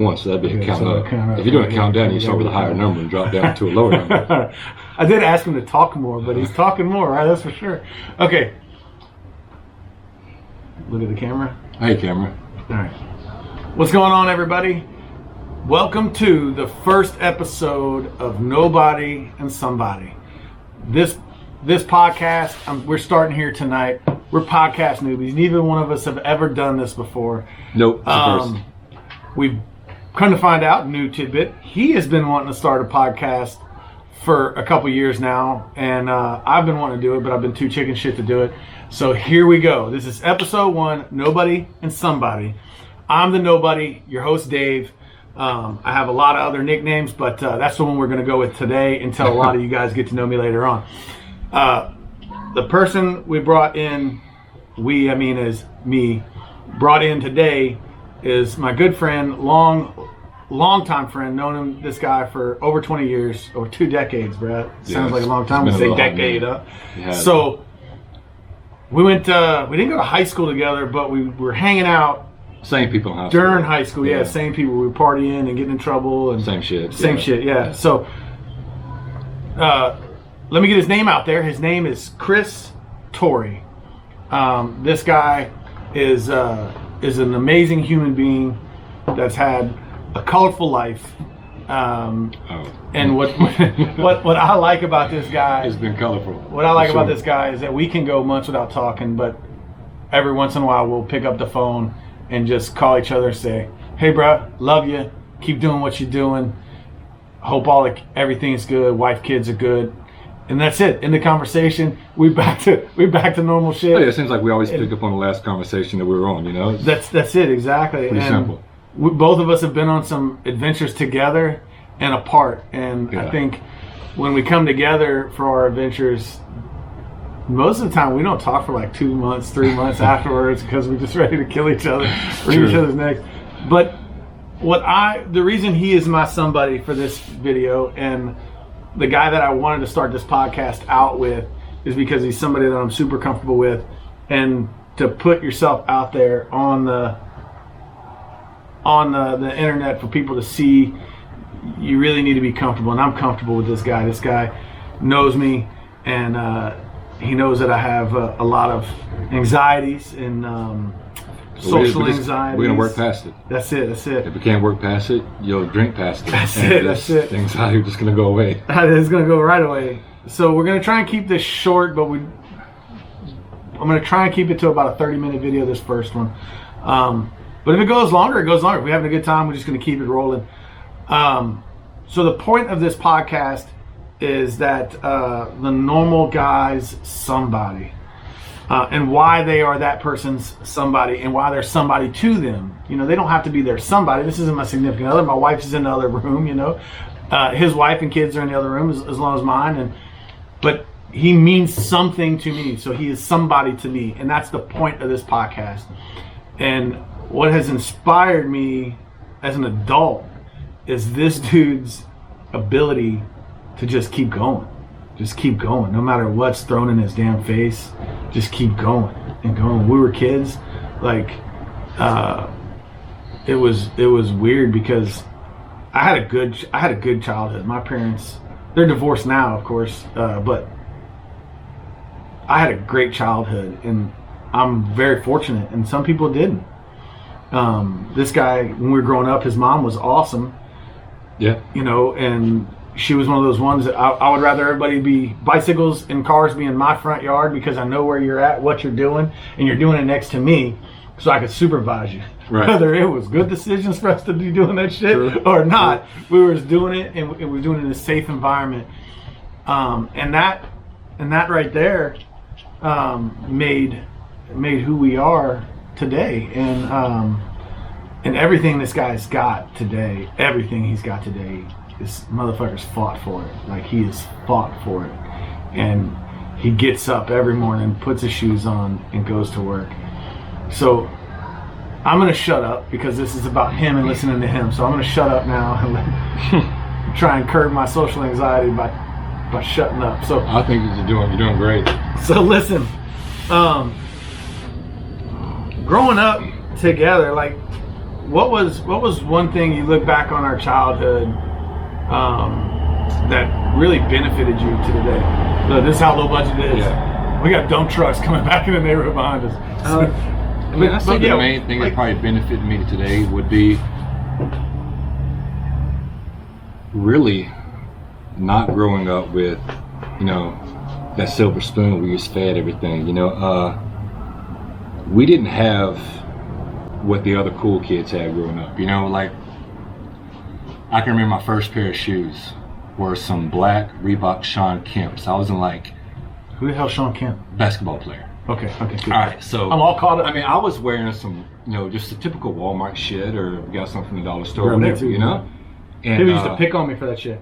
once, so that'd be a count up. If you're doing a countdown, you start with a higher number and drop down to a lower number. I did ask him to talk more, but he's talking more, right? That's for sure. Okay. Look at the camera. Hey, camera. All right. What's going on, everybody? Welcome to the first episode of Nobody and Somebody. This podcast, we're starting here tonight. We're podcast newbies. Neither one of us have ever done this before. Nope. We've come to find out, new tidbit, he has been wanting to start a podcast for a couple years now, and I've been wanting to do it, but I've been too chicken shit to do it. So here we go. This is episode 1, Nobody and Somebody. I'm the Nobody, your host Dave. I have a lot of other nicknames, but that's the one we're going to go with today until a lot of you guys get to know me later on. The person we brought in, brought in today is my good friend, long time friend, known this guy for over 20 years, or 2 decades, Brad. Sounds like a long time. We say decade, huh? Yeah. So we went. We didn't go to high school together, but we were hanging out. Same people in high school. During high school, yeah, same people. We were partying and getting in trouble and same shit. Yeah. So let me get his name out there. His name is Chris Torrey. This guy is an amazing human being that's had a colorful life. And what I like about this guy, it's been colorful. What I like about this guy is that we can go months without talking, but every once in a while we'll pick up the phone and just call each other and say, "Hey, bro, love you. Keep doing what you're doing. Hope everything's good. Wife, kids are good." And that's it. In the conversation, we back to normal shit. Oh, yeah, it seems like we always pick up on the last conversation that we were on. You know, that's it exactly. Pretty simple. Both of us have been on some adventures together and apart, and I think when we come together for our adventures, most of the time we don't talk for like 2 months, 3 months afterwards because we're just ready to kill each other, bring each other's necks. But the reason he is my somebody for this video, and the guy that I wanted to start this podcast out with, is because he's somebody that I'm super comfortable with, and to put yourself out there on the internet for people to see, you really need to be comfortable, and I'm comfortable with this guy. This guy knows me, and he knows that I have a lot of anxieties and social anxieties. We're gonna work past it. That's it. If we can't work past it, you'll drink past it. That's it. The anxiety is just gonna go away. It's gonna go right away. So we're gonna try and keep this short, but I'm gonna try and keep it to about a 30-minute video, this first one. But if it goes longer, it goes longer. If we're having a good time, we're just going to keep it rolling. So the point of this podcast is that the normal guy's somebody, and why they are that person's somebody, and why they're somebody to them. You know, they don't have to be their somebody. This isn't my significant other. My wife is in the other room, you know. His wife and kids are in the other room as long as mine. But he means something to me. So he is somebody to me. And that's the point of this podcast. And what has inspired me as an adult is this dude's ability to just keep going. Just keep going. No matter what's thrown in his damn face, just keep going and going. When we were kids, like, it was weird because I had a good childhood. My parents, they're divorced now, of course, but I had a great childhood, and I'm very fortunate, and some people didn't. This guy, when we were growing up, his mom was awesome. Yeah. You know, and she was one of those ones that I would rather bicycles and cars be in my front yard because I know where you're at, what you're doing, and you're doing it next to me, so I could supervise you. Right. Whether it was good decisions for us to be doing that shit or not, we were just doing it, and we were doing it in a safe environment. And that right there made who we are today, and everything this guy's got today, this motherfucker's fought for it. Like, he has fought for it, and he gets up every morning, puts his shoes on, and goes to work. So I'm gonna shut up because this is about him and listening to him. So I'm gonna shut up now and try and curb my social anxiety by shutting up. So I think you're doing great. So listen, growing up together, like, what was one thing you look back on our childhood that really benefited you to today? Look, this is how low budget it is. Yeah. We got dump trucks coming back in the neighborhood behind us. I mean, I think the main thing that probably benefited me today would be really not growing up with, that silver spoon where you're fed everything. We didn't have what the other cool kids had growing up. Like I can remember my first pair of shoes were some black Reebok Sean Kemp's. I was in like, who the hell is Sean Kemp? Basketball player. Okay, good. All right, so I'm all caught up. I mean, I was wearing some, just the typical Walmart shit, or got something from the dollar store, or whatever, And people used to pick on me for that shit.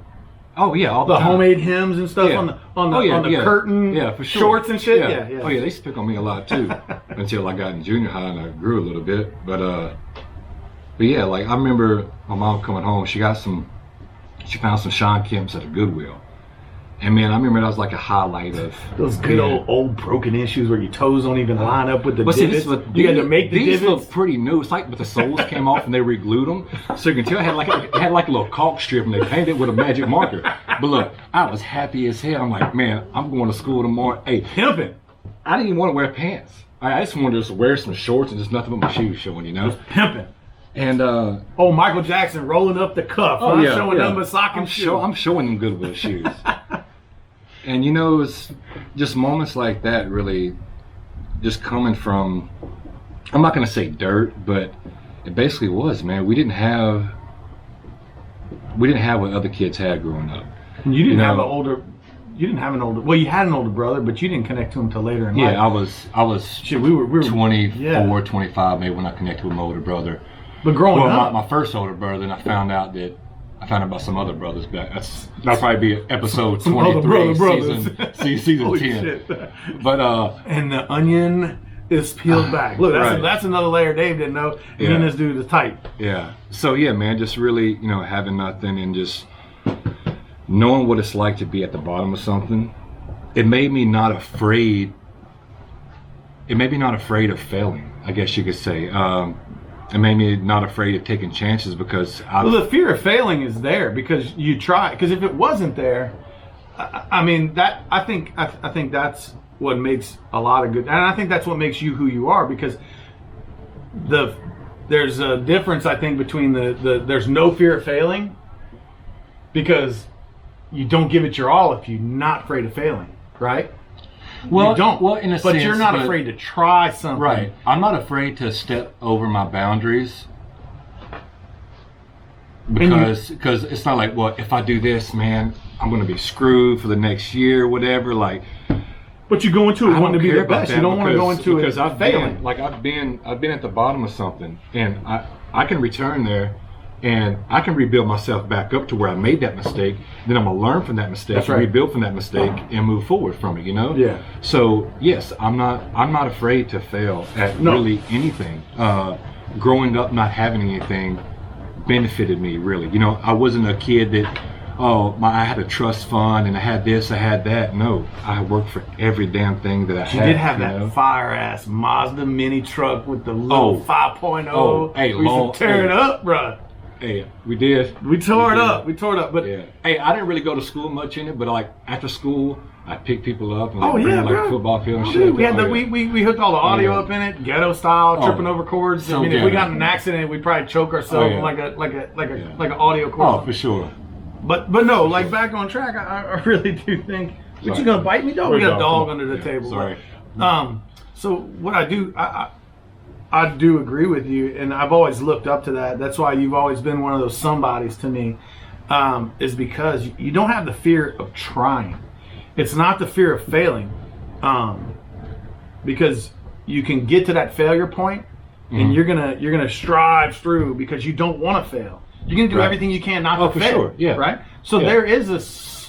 Oh yeah, all the time. Homemade hymns and stuff on the curtain, for sure. Shorts and shit. Yeah. Oh yeah, they used to pick on me a lot too, until I got in junior high and I grew a little bit. But yeah, like I remember my mom coming home. She found some Sean Kemp's at a Goodwill, and man, I remember that was like a highlight of those good old broken in shoes where your toes don't even line up with the divots. You had to make the these divots. Look pretty new. It's like, but the soles came off and they re-glued them, so you can tell it had like a little caulk strip and they painted it with a magic marker. But look, I was happy as hell. I'm like, man, I'm going to school tomorrow. Hey, pimping. I didn't even want to wear pants. I just wanted to wear some shorts and just nothing but my shoes showing, Pimping. And Michael Jackson rolling up the cuff, showing them Basaki shoes. I'm showing them Goodwill shoes. And it was just moments like that really just coming from, I'm not going to say dirt, but it basically was, man. We didn't have what other kids had growing up. And you didn't have well, you had an older brother, but you didn't connect to him until later in life. Yeah, I was shit, we were 24, 25 maybe when I connected with my older brother. But growing up, my first older brother, and I found out about some other brothers back. That'll probably be episode 23, season 10. Shit. But and the onion is peeled back. Look, that's another layer Dave didn't know. And then this dude is tight. Yeah. So yeah, man, just really, having nothing and just knowing what it's like to be at the bottom of something. It made me not afraid. Of failing, I guess you could say. It made me not afraid of taking chances because the fear of failing is there because you try. Because if it wasn't there, I think that's what makes a lot of good, and I think that's what makes you who you are. Because there's a difference, I think, between there's no fear of failing because you don't give it your all if you're not afraid of failing, right? Well, you don't. Well, in a but sense, you're not afraid to try something. Right. I'm not afraid to step over my boundaries because it's not like, well, if I do this, man, I'm going to be screwed for the next year, whatever. Like, but you go into it wanting to be the best. You don't want to go into it failing. I've been at the bottom of something, and I can return there. And I can rebuild myself back up to where I made that mistake. Then I'm gonna learn from that mistake, rebuild from that mistake, and move forward from it. Yeah. So yes, I'm not afraid to fail at really anything. Growing up, not having anything benefited me really. I wasn't a kid that, I had a trust fund and I had this, I had that. No, I worked for every damn thing that I had. You did have that fire ass Mazda mini truck with the little 5.0. Hey, we used to tear it up, bro. Hey, we did. We tore it up. But yeah. Hey, I didn't really go to school much in it, but like after school, I picked people up and bring them like a football field and shit. We had we hooked all the audio up in it, ghetto style, tripping over cords. So if we got in an accident, we'd probably choke ourselves like an audio cord. Oh, for sure. But no, like back on track, I really do think. But you gonna bite me, dog? We got a dog under the table. Sorry. So what I do, I do agree with you, and I've always looked up to that. That's why you've always been one of those somebodies to me, is because you don't have the fear of trying. It's not the fear of failing, because you can get to that failure point, and you're gonna strive through because you don't want to fail. You're gonna do everything you can not to fail. Sure. Yeah. Right. So there is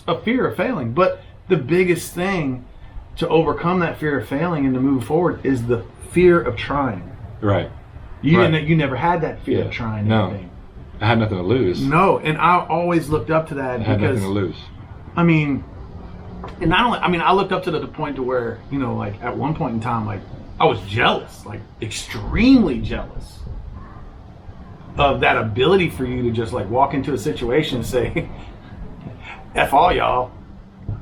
a fear of failing, but the biggest thing to overcome that fear of failing and to move forward is the fear of trying. Right. You never had that fear of trying anything. I had nothing to lose. No, and I always looked up to that I had nothing to lose. I mean, and not only, I looked up to the point to where, like at one point in time, like I was jealous, like extremely jealous of that ability for you to just like walk into a situation and say, F all y'all,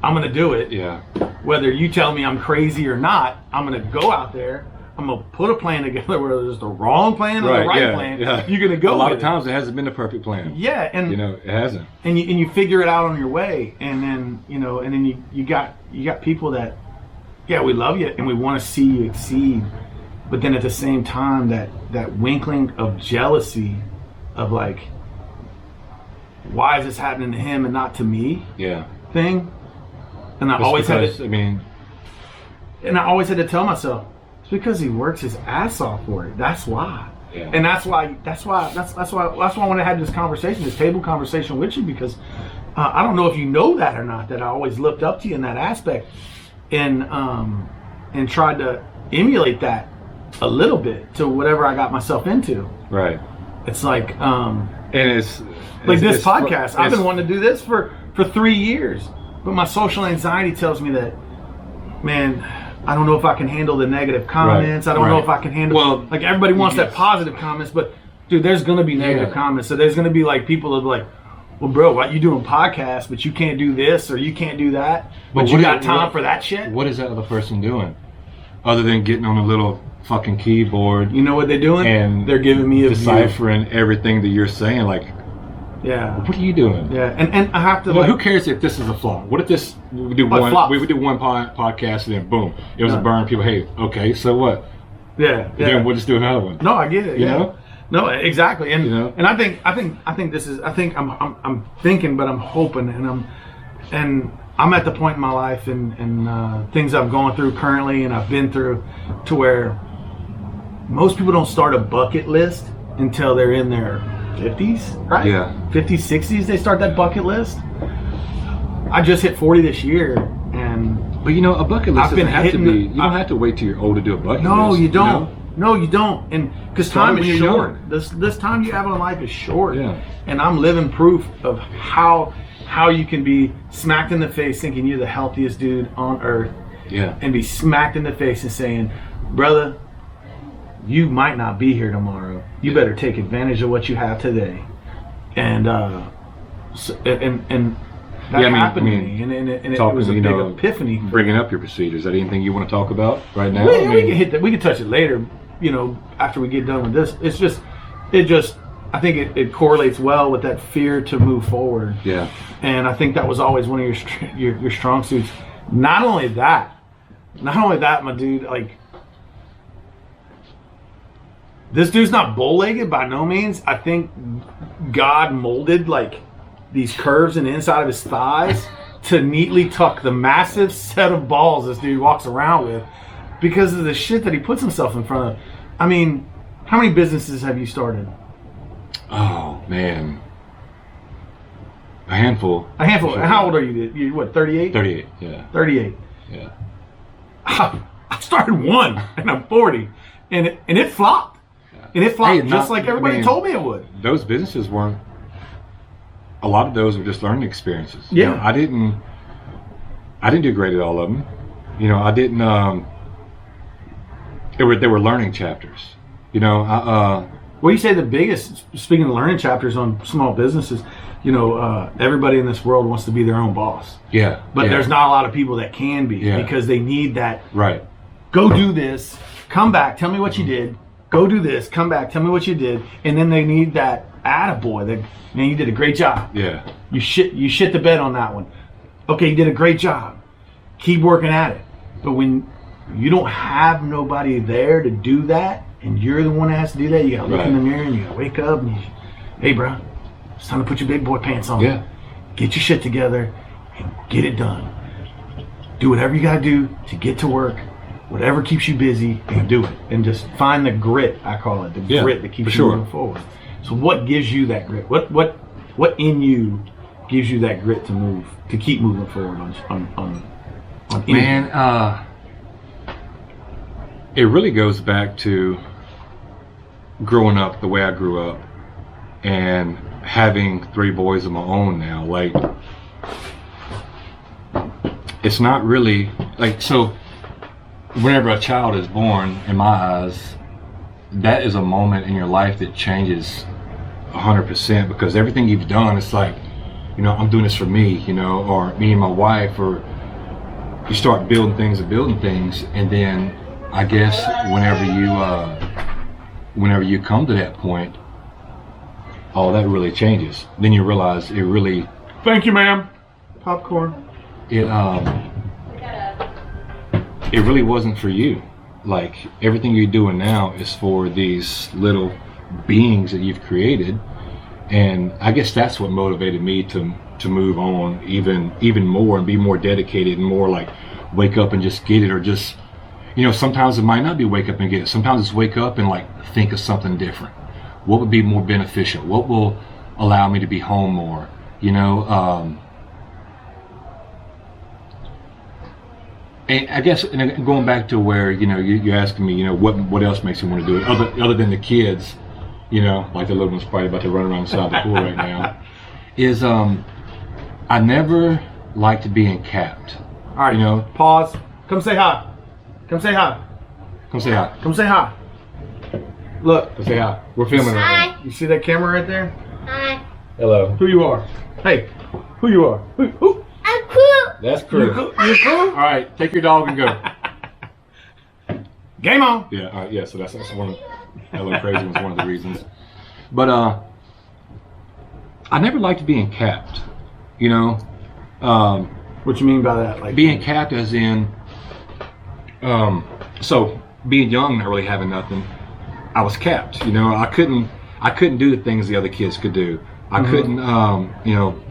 I'm going to do it. Yeah. Whether you tell me I'm crazy or not, I'm going to go out there. I'm going to put a plan together, whether there's the wrong plan or the right plan. Yeah. You're going to go. A lot of times it hasn't been the perfect plan. Yeah. And it hasn't. And you figure it out on your way. And then, and then you got people that, yeah, we love you and we want to see you exceed. But then at the same time, that winkling of jealousy of like, why is this happening to him and not to me? Yeah. Thing. And I always had to tell myself, it's because he works his ass off for it. That's why. Yeah. And that's why I wanted to have this conversation, this table conversation with you, because I don't know if you know that or not, that I always looked up to you in that aspect and tried to emulate that a little bit to whatever I got myself into. Right. It's like and it's like this podcast. I've been wanting to do this for 3 years, but my social anxiety tells me that, man, I don't know if I can handle the negative comments. Right. I don't know if I can handle like everybody wants that positive comments, but dude, there's gonna be negative comments. So there's gonna be like people that are like, well, bro, why you doing podcasts, but you can't do this or you can't do that, but you got time for that shit? What is that other person doing other than getting on a little fucking keyboard? You know what they're doing? And they're giving me a deciphering everything that you're saying. Like, yeah, what are you doing? Yeah, and I have to. Well, who cares if this is a flop? What if this we do one podcast and then boom, it was a burn. People, hey, okay, so what? Yeah, then we'll just do another one. No, I get it. You know? No, exactly. And and I think this is. I think I'm thinking, but I'm hoping, and I'm at the point in my life and things I'm going through currently, and I've been through, to where most people don't start a bucket list until they're in their 50s, right? Yeah. 50s, 60s, they start that bucket list. I just hit 40 this year, but a bucket list doesn't have to be. You don't have to wait till you're old to do a bucket list. No, you don't. No, you don't. And because time is short. This time you have in life is short. Yeah. And I'm living proof of how you can be smacked in the face thinking you're the healthiest dude on earth. Yeah. And be smacked in the face and saying, brother, you might not be here tomorrow. You better take advantage of what you have today. And that happened to me. And it was a big epiphany. Bringing up your procedures. Is that anything you want to talk about right now? We can hit that. We can touch it later. After we get done with this. It's just. I think it correlates well with that fear to move forward. Yeah. And I think that was always one of your strong suits. Not only that, my dude, like, this dude's not bow-legged by no means. I think God molded like these curves in the inside of his thighs to neatly tuck the massive set of balls this dude walks around with because of the shit that he puts himself in front of. I mean, how many businesses have you started? Oh, man. A handful. Sure. How old are you? You what, 38? 38, yeah. 38. Yeah. I started one, and I'm 40. And it flopped. And it flopped like everybody told me it would. Those businesses weren't... A lot of those were just learning experiences. Yeah. I didn't do great at all of them. I didn't... They were learning chapters. Well, you say the biggest, speaking of learning chapters on small businesses, everybody in this world wants to be their own boss. Yeah. But there's not a lot of people that can be because they need that. Right. Go do this, come back, tell me what you did. Go do this, come back, tell me what you did. And then they need that attaboy. Man, you did a great job. Yeah. You shit the bed on that one. Okay, you did a great job. Keep working at it. But when you don't have nobody there to do that, and you're the one that has to do that, you gotta look in the mirror and you gotta wake up and hey bro, it's time to put your big boy pants on. Yeah. Get your shit together and get it done. Do whatever you gotta do to get to work, whatever keeps you busy, and do it. And just find the grit, I call it, the grit that keeps you moving forward. So what gives you that grit? What in you gives you that grit to move, to keep moving forward on Man, it really goes back to growing up the way I grew up and having 3 boys of my own now. Like, it's not really like, so whenever a child is born, in my eyes, that is a moment in your life that changes 100%, because everything you've done, it's like, you know, I'm doing this for me, you know, or me and my wife, or you start building things, and then I guess whenever you come to that point, all that really changes. Then you realize it really. Thank you, ma'am. Popcorn. It really wasn't for you. Like, everything you're doing now is for these little beings that you've created, and I guess that's what motivated me to move on even more and be more dedicated and more like wake up and just get it, or just, you know, sometimes it might not be wake up and get it. Sometimes it's wake up and like think of something different. What would be more beneficial? What will allow me to be home more? You know, and I guess, and going back to where, you know, you're asking me, you know, what else makes you want to do it other than the kids, you know, like the little one's probably about to run around inside the pool right now, is I never liked being capped. All right, you know, pause. Come say hi. Come say hi. Come say hi. Come say hi. Look. Come say hi. We're filming right now. You see that camera right there? Hi. Hello. Who you are? Hey, who you are? Who? I'm cool. That's Crew. You cool? All right, take your dog and go. Game on. Yeah, all right, yeah. So that's one of Hello Crazy was one of the reasons. But I never liked being capped. You know, what you mean by that? Like being capped, as in, so being young, not really having nothing, I was capped. You know, I couldn't do the things the other kids could do. I couldn't, you know,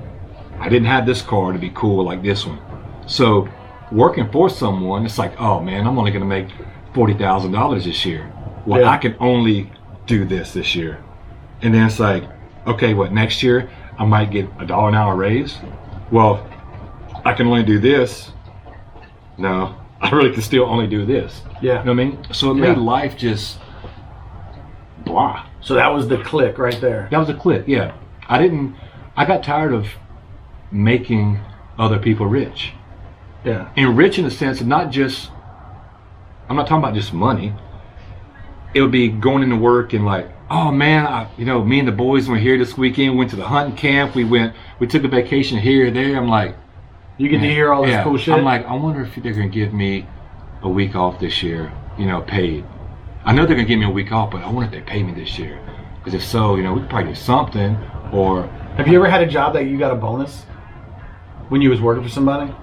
I didn't have this car to be cool like this one. So working for someone, it's like, oh man, I'm only going to make $40,000 this year. Well, Yeah. I can only do this year. And then it's like, okay, what, next year I might get $1 an hour raise? Well, I can only do this. No, I really can still only do this. Yeah. You know what I mean? So it made life just blah. So that was the click right there. That was a click, yeah. I got tired of making other people rich. Yeah. And rich in the sense of not just, I'm not talking about just money. It would be going into work and like, oh man, you know, me and the boys were here this weekend, went to the hunting camp, we took a vacation here or there. I'm like, you get to hear all this cool shit. I'm like, I wonder if they're gonna give me a week off this year, you know, paid. I know they're gonna give me a week off, but I wonder if they pay me this year. Because if so, you know, we could probably do something. Or have you ever had a job that you got a bonus when you was working for somebody?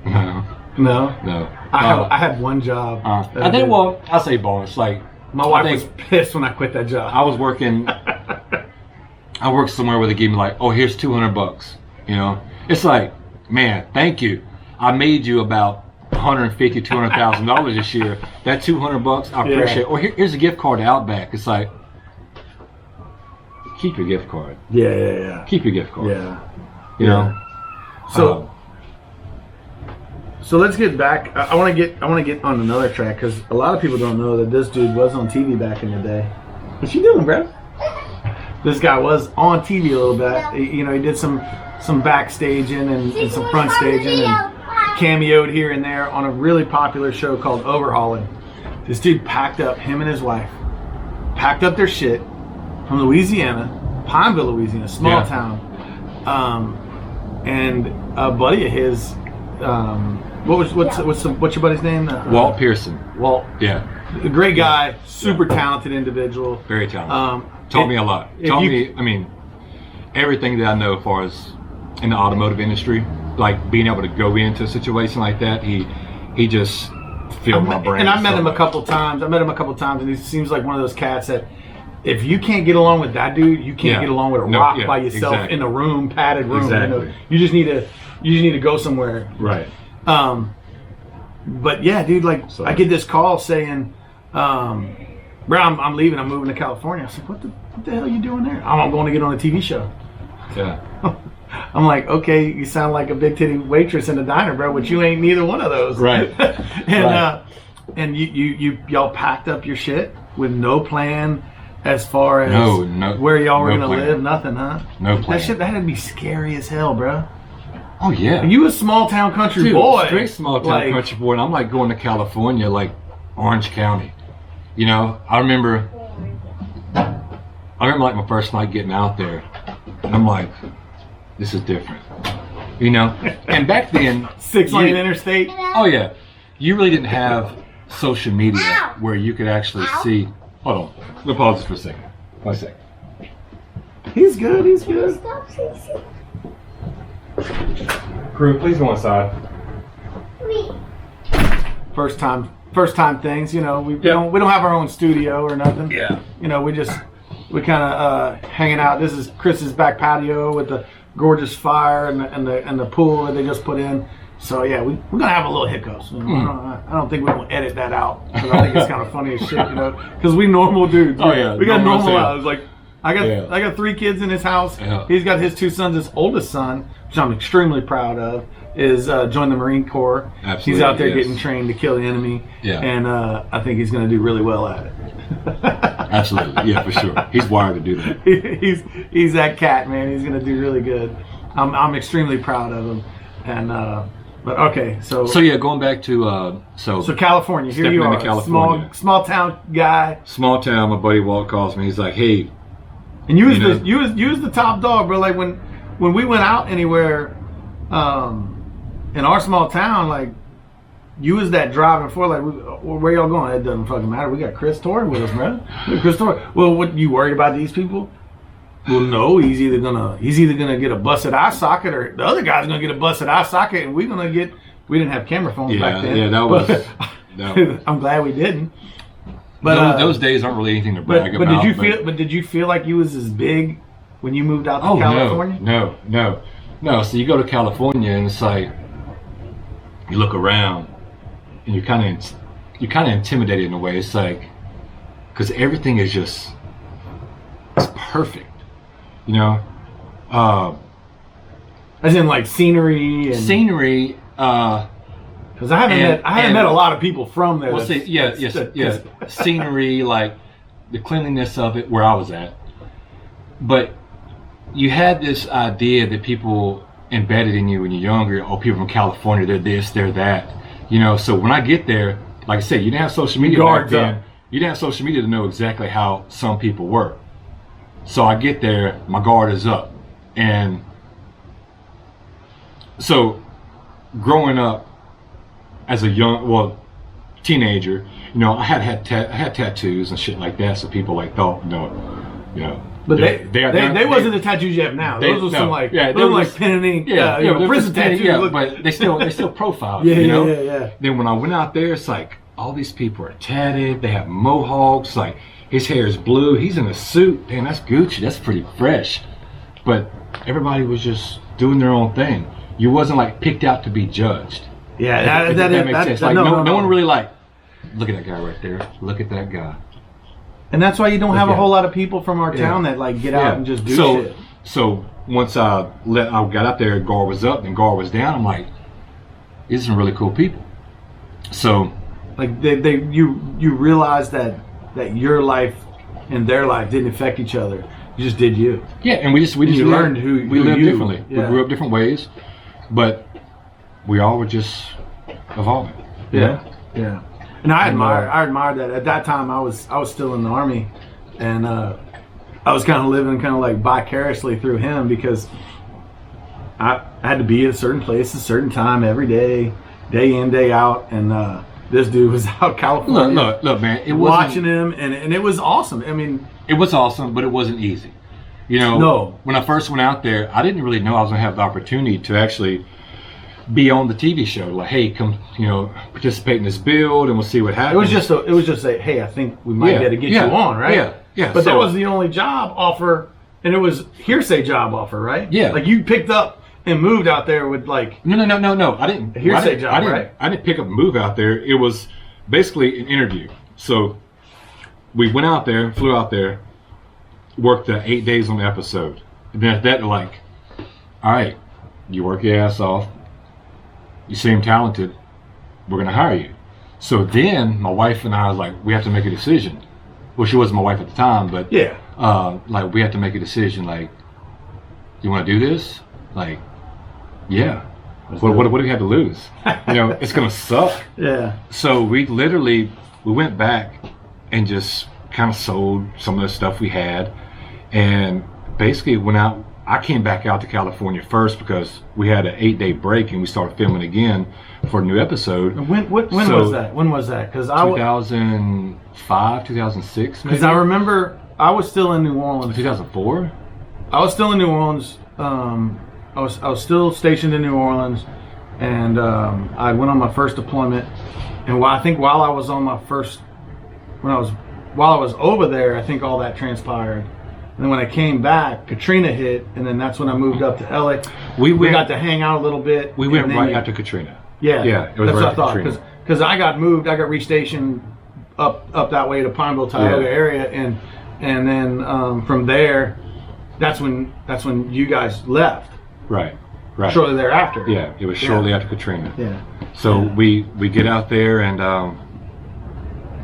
no. No. I had one job. I think, well, I say bonus. Like, my wife was pissed when I quit that job. I was working. I worked somewhere where they gave me like, oh, here's $200. You know, it's like, man, thank you. I made you about $150,000-$200,000 this year. That $200, I appreciate it. Or here's a gift card to Outback. It's like, keep your gift card. Yeah. Keep your gift card. Yeah. You know. So let's get back. I want to get on another track because a lot of people don't know that this dude was on TV back in the day. What you doing, bro? This guy was on TV a little bit. You know, he did some backstaging and some front staging and cameoed here and there on a really popular show called Overhauling. This dude packed up, him and his wife, packed up their shit from Louisiana, Pineville, Louisiana, small town. And a buddy of his, what's your buddy's name? Walt Pearson. Walt. Yeah. A great guy, super talented individual. Very talented. Taught me a lot. I mean, everything that I know as far as in the automotive industry, like being able to go into a situation like that, he just filled my brain. And I met him a couple times. And he seems like one of those cats that if you can't get along with that dude, you can't get along with a rock by yourself in a room, padded room. Exactly. You know? You just need to go somewhere. Right. But yeah, dude, like I get this call saying, bro, I'm leaving. I'm moving to California. I was like, what the hell are you doing there? I'm going to get on a TV show. Yeah. I'm like, okay, you sound like a big titty waitress in a diner, bro, but you ain't neither one of those. Right. And y'all packed up your shit with no plan as far as no, where y'all were gonna plan. live, nothing, huh? No plan. That had to be scary as hell, bro. Oh yeah. And you a small town country boy. Straight small town country boy, and I'm like going to California, like Orange County. You know, I remember I remember like my first night getting out there, and I'm like, this is different, you know. And back then, 6-lane interstate. Oh yeah, you really didn't have social media where you could actually see. Hold on, we'll pause this for a second. 1 second. He's good. He's good. Crew, please go inside. First time things. You know, we don't have our own studio or nothing. Yeah. You know, we kind of hanging out. This is Chris's back patio with the gorgeous fire and the pool that they just put in. So yeah, we're gonna have a little hiccups. You know, I don't think we're gonna edit that out because I think it's kind of funny as shit. You know, because we normal dudes. Oh yeah, we got normal lives. Like I got 3 kids in his house. Yeah. He's got his 2 sons. His oldest son, which I'm extremely proud of, is joined the Marine Corps. Absolutely, he's out there yes. getting trained to kill the enemy. Yeah. And I think he's going to do really well at it. Absolutely, yeah, for sure. He's wired to do that. he's that cat, man. He's going to do really good. I'm extremely proud of him. And but okay, so yeah, going back to so California. Here you are, California. small town guy. Small town. My buddy Walt calls me. He's like, hey. And you was the top dog, bro. Like when we went out anywhere, in our small town, like you was that driving for like where y'all going? It doesn't fucking matter. We got Chris Torrey with us, man. Chris Torrey. Well, what you worried about these people? Well, no. He's either gonna get a busted eye socket, or the other guy's gonna get a busted eye socket, and we didn't have camera phones back then. Yeah, that was. I'm glad we didn't. But those days aren't really anything to brag about. Did you feel like you was as big when you moved out to California? No. So you go to California and it's like you look around and you're kind of intimidated in a way. It's like because everything is it's perfect, you know. As in like scenery. Because I haven't met a lot of people from there. Well, scenery, like the cleanliness of it, where I was at. But you had this idea that people embedded in you when you're younger. Oh, people from California, they're this, they're that. You know, so when I get there, like I said, you didn't have social media back then. You didn't have social media to know exactly how some people were. So I get there, my guard is up, and so growing up as a teenager, you know, I had tattoos and shit like that, so people like thought, you know. But they wasn't the tattoos you have now. Those were some like pen and ink, prison tattoos. Yeah, but they still profiled. Yeah, you know? yeah. Then when I went out there, it's like all these people are tatted. They have mohawks. Like his hair is blue. He's in a suit. Damn, that's Gucci. That's pretty fresh. But everybody was just doing their own thing. You wasn't like picked out to be judged. Yeah, that makes sense. Like no one really like. Look at that guy right there. Look at that guy. And that's why you don't have a whole lot of people from our town that like get out and just do shit. So once I got out there, guard was up and guard was down. I'm like, these are some really cool people. So, like you realize that your life and their life didn't affect each other. You just did you. Yeah, and we just learned who we lived you. differently. Yeah. We grew up different ways, but we all were just evolving. Yeah. And I admired that. At that time, I was still in the Army, and I was kind of living kind of like vicariously through him because I had to be at a certain place, at a certain time, every day, day in, day out, and this dude was out California. Look, man, it watching him, and it was awesome. I mean, it was awesome, but it wasn't easy. You know, no. When I first went out there, I didn't really know I was going to have the opportunity to actually be on the TV show. Like, hey, come, you know, participate in this build, and we'll see what happens. It was just a hey, I think we might be able to get you on, right? Yeah. But that was the only job offer, and it was hearsay job offer, right? Yeah. Like you picked up and moved out there with like no. I didn't hearsay job, right? I didn't pick up and move out there. It was basically an interview. So we went out there, flew out there, worked 8 days on the episode, and then after that, they're like, all right, you work your ass off. You seem talented. We're gonna hire you. So then my wife and I was like, we have to make a decision. Well, she wasn't my wife at the time, but like we had to make a decision. Like, you want to do this? Like, yeah. What do we have to lose? You know, it's gonna suck. Yeah. So we went back and just kind of sold some of the stuff we had, And basically, when I came back out to California first because we had an 8-day break and we started filming again for a new episode. When was that? When was that? Because 2005, 2006. Because I remember I was still in New Orleans. 2004. I was still in New Orleans. I was still stationed in New Orleans, and I went on my first deployment. And while I was over there, I think all that transpired. And then when I came back, Katrina hit, and then that's when I moved up to LA. We got to hang out a little bit. We went right after Katrina. Yeah, it was that's right what I thought. Because I got restationed up that way to Pineville, Tioga area, and then from there, that's when you guys left. Right. Shortly thereafter. Yeah, it was shortly after Katrina. Yeah. So we get out there and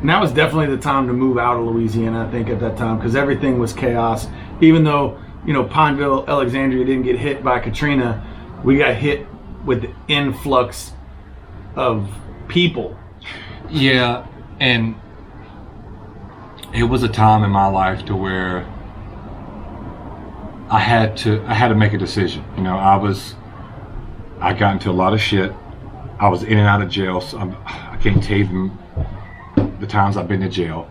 that was definitely the time to move out of Louisiana, I think, at that time, because everything was chaos. Even though, Pineville, Alexandria didn't get hit by Katrina, we got hit with the influx of people. Yeah, and it was a time in my life to where I had to make a decision. I got into a lot of shit. I was in and out of jail, so I can't tell you the times I've been to jail,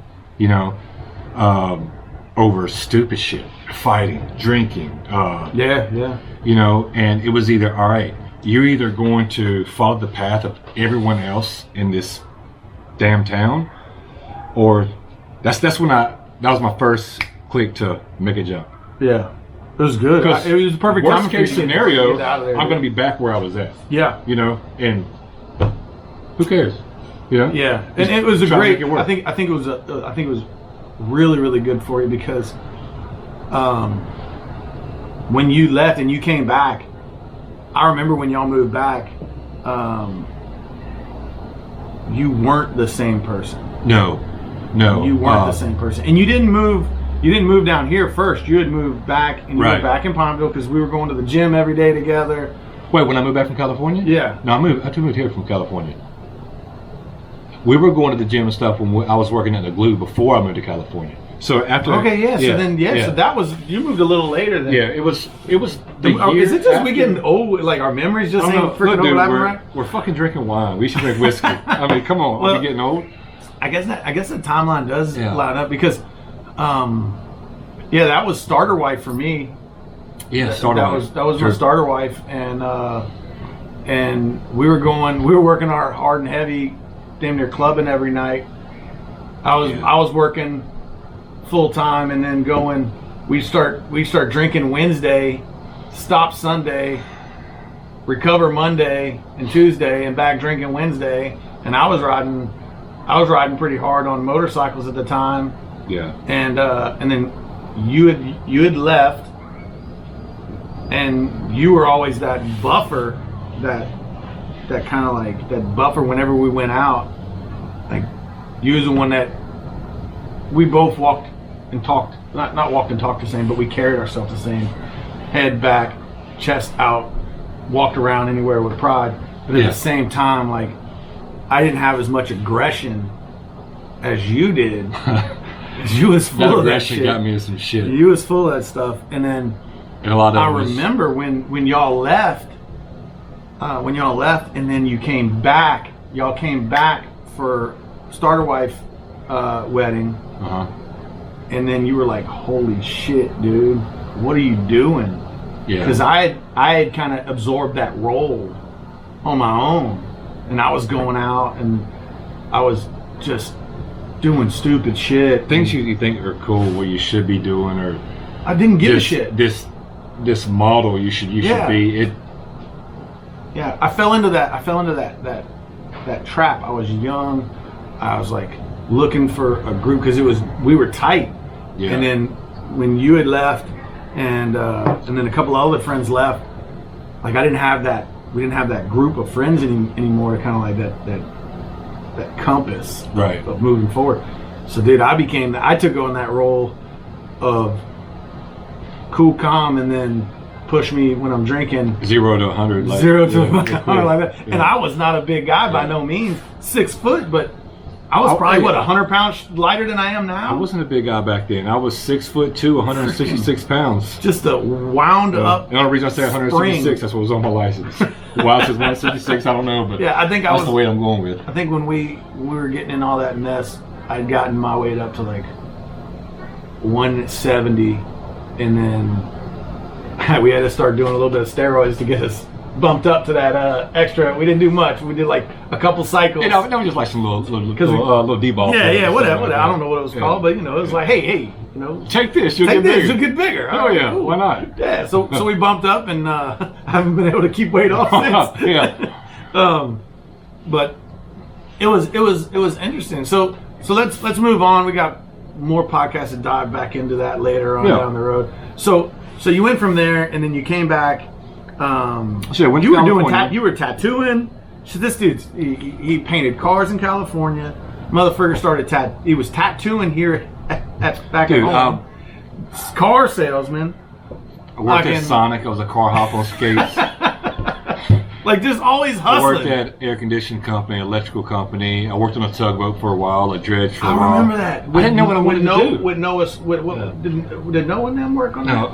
over stupid shit, fighting, drinking. And it was either, all right, you're either going to follow the path of everyone else in this damn town, or that was my first click to make a jump. Yeah. It was good. It was a perfect time. Worst case scenario, I'm going to be back where I was at. Yeah. And who cares? Yeah, and it was a great. I think it was really, really good for you because when you left and you came back, I remember when y'all moved back, you weren't the same person. No, you weren't the same person, and you didn't move. You didn't move down here first. You had moved back, and you were back in Pineville because we were going to the gym every day together. Wait, when I moved back from California? Yeah. No, I moved here from California. We were going to the gym and stuff when I was working at the Glue before I moved to California. So after. Okay, yeah. So that was, you moved a little later then. Yeah, it was the year. Is it just we getting old? Like our memories just ain't freaking overlapping, right? We're fucking drinking wine. We should drink whiskey. I mean, come on. Are we getting old? I guess the timeline does line up because, that was starter wife for me. Yeah, starter wife. That was my starter wife, and we were working our hard and heavy, damn near clubbing every night. I was working full time, and then we start drinking Wednesday, stop Sunday, recover Monday and Tuesday, and back drinking Wednesday. And I was riding pretty hard on motorcycles at the time. Yeah. And then you had left, and you were always that buffer, that kind of like that buffer whenever we went out. Like you was the one that we both walked and talked, not walked and talked the same, but we carried ourselves the same, head back, chest out, walked around anywhere with pride. But at the same time, like I didn't have as much aggression as you did. You was full of that shit. Got me in some shit. You was full of that stuff, and then and a lot of I remember when y'all left, and then you came back. Y'all came back for starter wife wedding, and then you were like, "Holy shit, dude! What are you doing?" Yeah. Because I had kind of absorbed that role on my own, and I was going out and I was just doing stupid shit. Things you think are cool, what you should be doing, or I didn't give a shit. This model you should be. Yeah, I fell into that trap. I was young. I was like looking for a group because we were tight. Yeah. And then when you had left, and then a couple of other friends left, like I didn't have that. We didn't have that group of friends anymore. Kind of like that compass of moving forward. So dude, I took on that role of cool, calm, and then push me when I'm drinking 0 to 100, like, 0 to 100 like that. Yeah. And I was not a big guy by no means, 6 foot, but I was probably, 100 pounds lighter than I am now? I wasn't a big guy back then. I was 6'2", 166 pounds. Just a wound up. The only reason I say 166, that's what was on my license. Why it says 166, I don't know, but yeah, I think that's the weight I'm going with. I think when we were getting in all that mess, I'd gotten my weight up to like 170, and then we had to start doing a little bit of steroids to get us bumped up to that extra. We didn't do much. We did like a couple cycles. That was just like some little D-ball. Yeah, whatever. I don't know what it was called, but it was like, hey, take this, you'll you'll get bigger. Oh yeah, why not? Yeah, so we bumped up, and I haven't been able to keep weight off since. Yeah. But it was interesting. So let's move on. We got more podcasts to dive back into that later on down the road. So you went from there, and then you came back. You were tattooing. So this dude, he painted cars in California. Motherfucker started he was tattooing here back at home. Car salesman. I worked at Sonic. I was a car hop on skates. Like just always hustling. I worked at air conditioning company, electrical company. I worked on a tugboat for a while, a dredge for a while. I remember that. I didn't know what I wanted to do. With Noah's, did Noah and them work on that?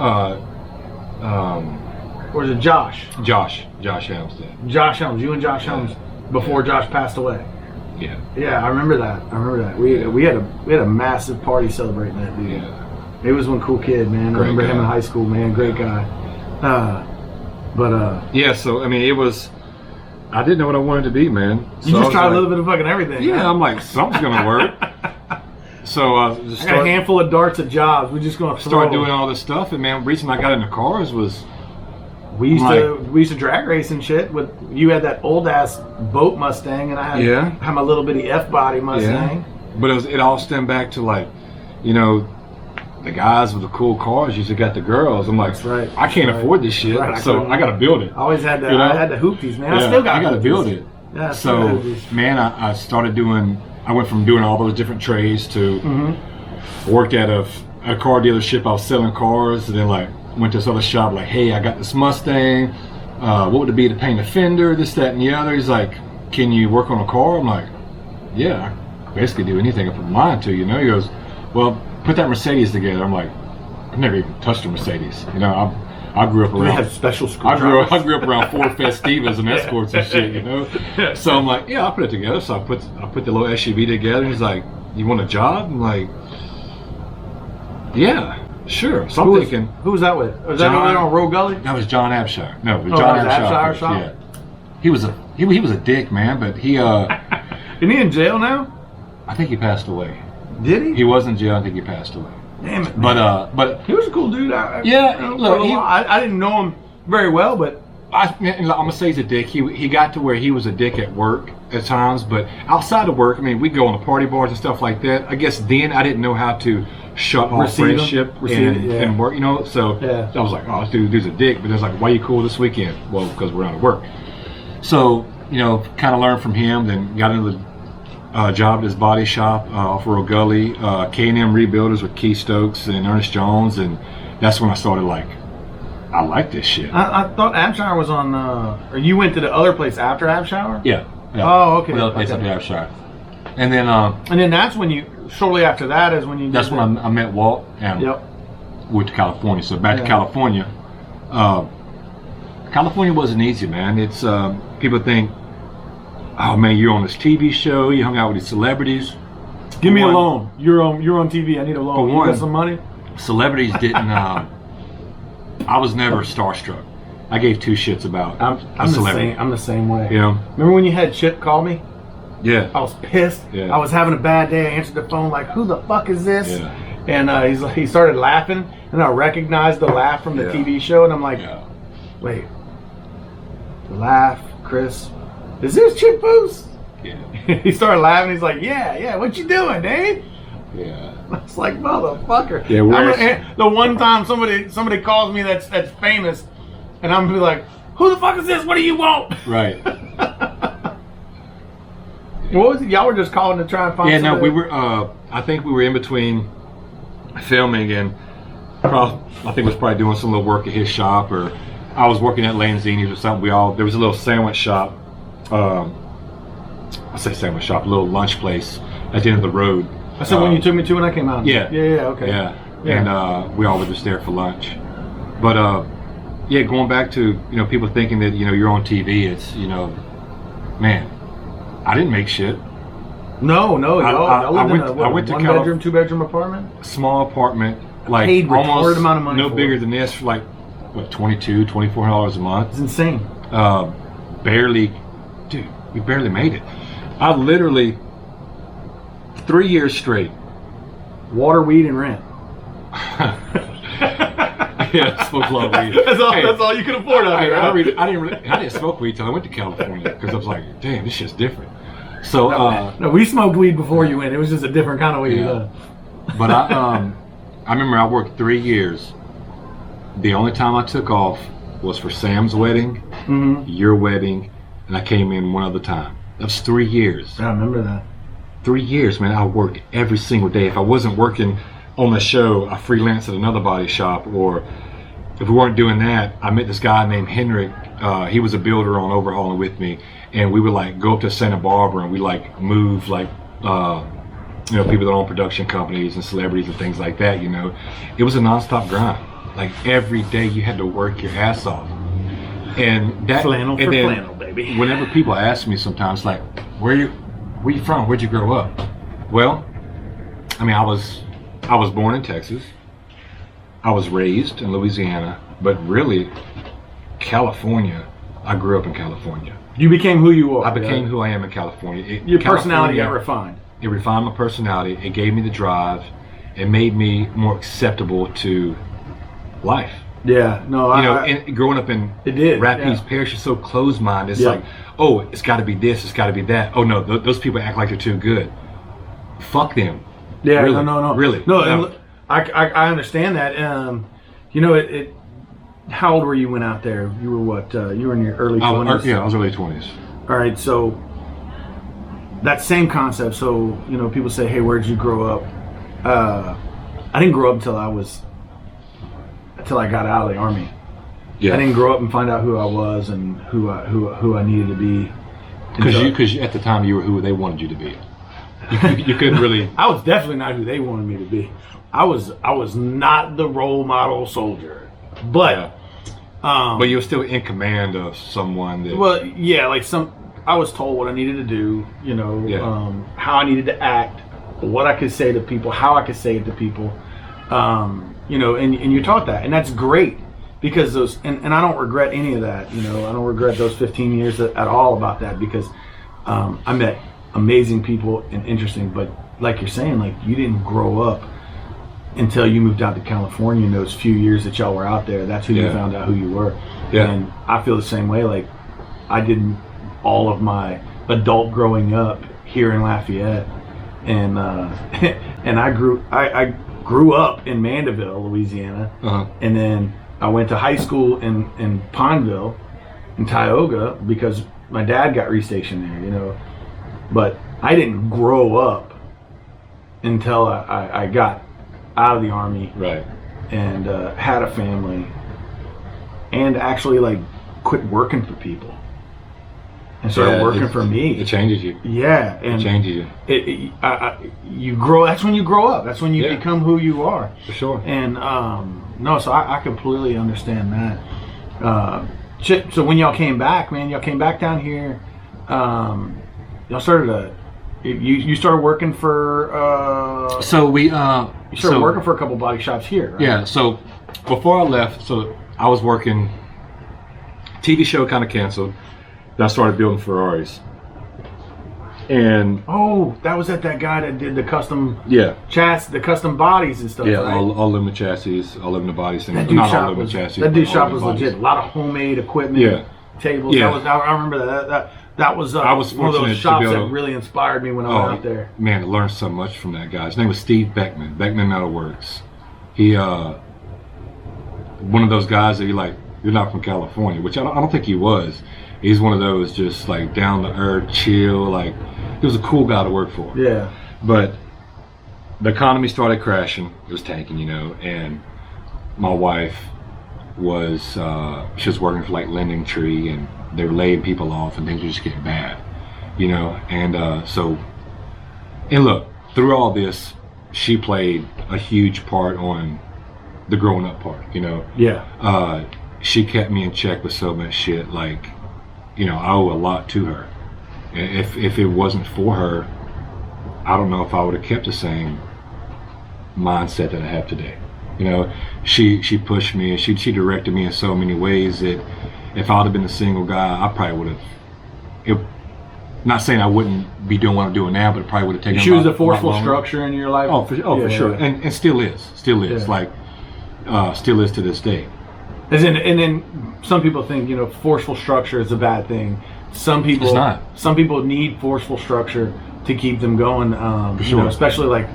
No. Or is it Josh? Josh Helms did. Josh Helms. You and Josh Helms before Josh passed away. Yeah. Yeah, I remember that. We had a massive party celebrating that dude. Yeah. He was one cool kid, man. I remember him in high school, man. Great guy. Yeah, so I mean, I didn't know what I wanted to be, man. So you just tried a little bit of fucking everything. Yeah, man. I'm like, something's gonna work. So I got a handful of darts of jobs. We're just gonna start doing all this stuff, and man, the reason I got into cars was we used to drag race and shit. You had that old ass boat Mustang, and I had my little bitty F body Mustang. Yeah. But it all stemmed back to like, the guys with the cool cars used to get the girls. I'm like, that's right. I can't afford this shit, so I got to build it. I always had I had the hoopties, man. Yeah, I still got. I got to build it. Yeah. So man, I started doing. I went from doing all those different trades to worked at a car dealership. I was selling cars, and then like went to this other shop. Like, hey, I got this Mustang. What would it be to paint a fender? This, that, and the other. He's like, can you work on a car? I'm like, yeah, I basically do anything I put my mind to. He goes, well, put that Mercedes together. I'm like, I've never even touched a Mercedes. I grew up around. They have special screwdrivers. I grew up around Ford Festivas and Escorts and shit. So I'm like, yeah, I'll put it together. So I put the little SUV together. And he's like, you want a job? I'm like, yeah, sure. So I'm thinking, who was that with? Was that over there on Roe Gully? That was John Abshire. No, it was John Abshire shop? Yeah, he was a dick, man. But he isn't he in jail now? I think he passed away. Did he? He was in jail. I think he passed away. Damn it, man. But he was a cool dude. I didn't know him very well, but I'm gonna say he's a dick. He got to where he was a dick at work at times, but outside of work, I mean, we go on the party bars and stuff like that. I guess then I didn't know how to shut off friendship and work, So I was like, oh, this dude's a dick. But it's like, why are you cool this weekend? Well, because we're out of work. So kind of learned from him. Then got into the job at his body shop off Roe Gully, K&M Rebuilders with Keith Stokes and Ernest Jones, and that's when I started like, I like this shit. I thought Abshire was on. Or you went to the other place after Abshire? Yeah. Oh, okay. The other place after Abshire, and then that's when you. Shortly after that is when you. That's when I met Walt and went to California. So back to California. California wasn't easy, man. It's people think, oh man, you're on this TV show. You hung out with these celebrities. Give me a loan. You're on TV. I need a loan. You got some money? Celebrities didn't. I was never starstruck. I gave two shits about a celebrity. I'm the same way. Yeah. Remember when you had Chip call me? Yeah. I was pissed. Yeah. I was having a bad day. I answered the phone like, who the fuck is this? Yeah. And he started laughing, and I recognized the laugh from the TV show, and I'm like, wait, the laugh, Chris, is this Chip Boost? Yeah. He started laughing. He's like, yeah, what you doing, Dave? Yeah. I was like, motherfucker. Yeah, the one time somebody calls me that's famous, and I'm gonna be like, who the fuck is this? What do you want? Right. What was it? Y'all were just calling to try and find. Yeah, no, we were. I think we were in between filming, and I think was probably doing some little work at his shop, or I was working at Lanzini's or something. There was a little sandwich shop. I say sandwich shop, a little lunch place at the end of the road. I said when you took me to when I came out. Yeah. Yeah. Okay. Yeah. And we all were just there for lunch. But yeah, going back to people thinking that you're on TV. It's man, I didn't make shit. No. I lived in a went to one bedroom, 2-bedroom apartment. Small apartment, like Paid almost amount of money no for bigger it. than this, for like what, $2,400 a month. It's insane. Barely, dude, we barely made it. I literally 3 years straight. Water, weed, and rent. Yeah, smoke a lot of weed. That's all you could afford out here. I didn't smoke weed till I went to California because I was like, damn, this shit's different. So No, we smoked weed before you went. It was just a different kind of weed. Yeah. But I remember I worked 3 years. The only time I took off was for Sam's wedding, your wedding, and I came in one other time. That was 3 years. I remember that. 3 years, man. I worked every single day. If I wasn't working on the show, I freelanced at another body shop, or if we weren't doing that, I met this guy named Henrik. He was a builder on overhauling with me, and we would like go up to Santa Barbara and we like move like people that own production companies and celebrities and things like that. It was a nonstop grind. Like every day you had to work your ass off. And that flannel and for then flannel, baby. Whenever people ask me sometimes, like, where you from? Where'd you grow up? Well, I mean, I was born in Texas. I was raised in Louisiana, but really, California. I grew up in California. You became who you are. I became who I am in California. Your personality got refined. It refined my personality. It gave me the drive. It made me more acceptable to life. Yeah, no, and growing up in Rapides Parish is so closed-minded. It's like, oh, it's got to be this, it's got to be that. Oh no, those people act like they're too good. Fuck them. Yeah, really, no, really. No, and I understand that. How old were you when out there? You were what? You were in your early 20s. Yeah, I was early 20s. All right, so that same concept. So people say, hey, where'd you grow up? I didn't grow up until I got out of the Army. Yeah. I didn't grow up and find out who I was and who I needed to be. Because at the time you were who they wanted you to be. You couldn't really. I was definitely not who they wanted me to be. I was not the role model soldier, but but you were still in command of someone. I was told what I needed to do. How I needed to act, what I could say to people, how I could say it to people. And you're taught that, and that's great because those, and I don't regret any of that. I don't regret those 15 years at all about that because I met amazing people and interesting. But like you're saying, like you didn't grow up until you moved out to California in those few years that y'all were out there. That's who you found out who you were. Yeah. And I feel the same way. Like I did all of my adult growing up here in Lafayette, and and I grew up in Mandeville, Louisiana, and then I went to high school in Pineville, in Tioga, because my dad got restationed there, But I didn't grow up until I got out of the Army, right, and had a family, and actually like quit working for people and started working for me. It changes you. Yeah, and it changes you. You grow. That's when you grow up. That's when you become who you are. For sure. And no, so I completely understand that. So when y'all came back, man, y'all came back down here. Y'all started you started working for. So we. You started working for a couple body shops here, right? Yeah. So before I left, I was working. TV show kind of canceled. Then I started building Ferraris. And that was that guy that did the custom the custom bodies and stuff. Yeah, right? all aluminum chassis, all aluminum bodies. That dude's shop was legit. A lot of homemade equipment, tables. Yeah. I remember that. That was I was one of fortunate those shops to be able that really inspired me when I went out there. Man, I learned so much from that guy. His name was Steve Beckman Metalworks. He one of those guys that you're not from California, which I don't think he was. He's one of those just like down to earth, chill, like he was a cool guy to work for. Yeah. But the economy started crashing. It was tanking, and my wife was she was working for like Lending Tree, and they were laying people off and things were just getting bad, and so And look, through all this, she played a huge part on the growing up part, you know. Yeah. She kept me in check with so much shit. Like, you know, I owe a lot to her. If it wasn't for her, I don't know if I would have kept the same mindset that I have today. You know, she pushed me, and she directed me in so many ways that if I'd have been a single guy, I probably would have. Not saying I wouldn't be doing what I'm doing now, but it probably would have taken. She was a forceful structure in your life. Oh, for sure, and still is, Yeah. like, still is to this day. And then some people think, you know, forceful structure is a bad thing. Some people, It's not. Some people need forceful structure to keep them going. For You sure. know, especially like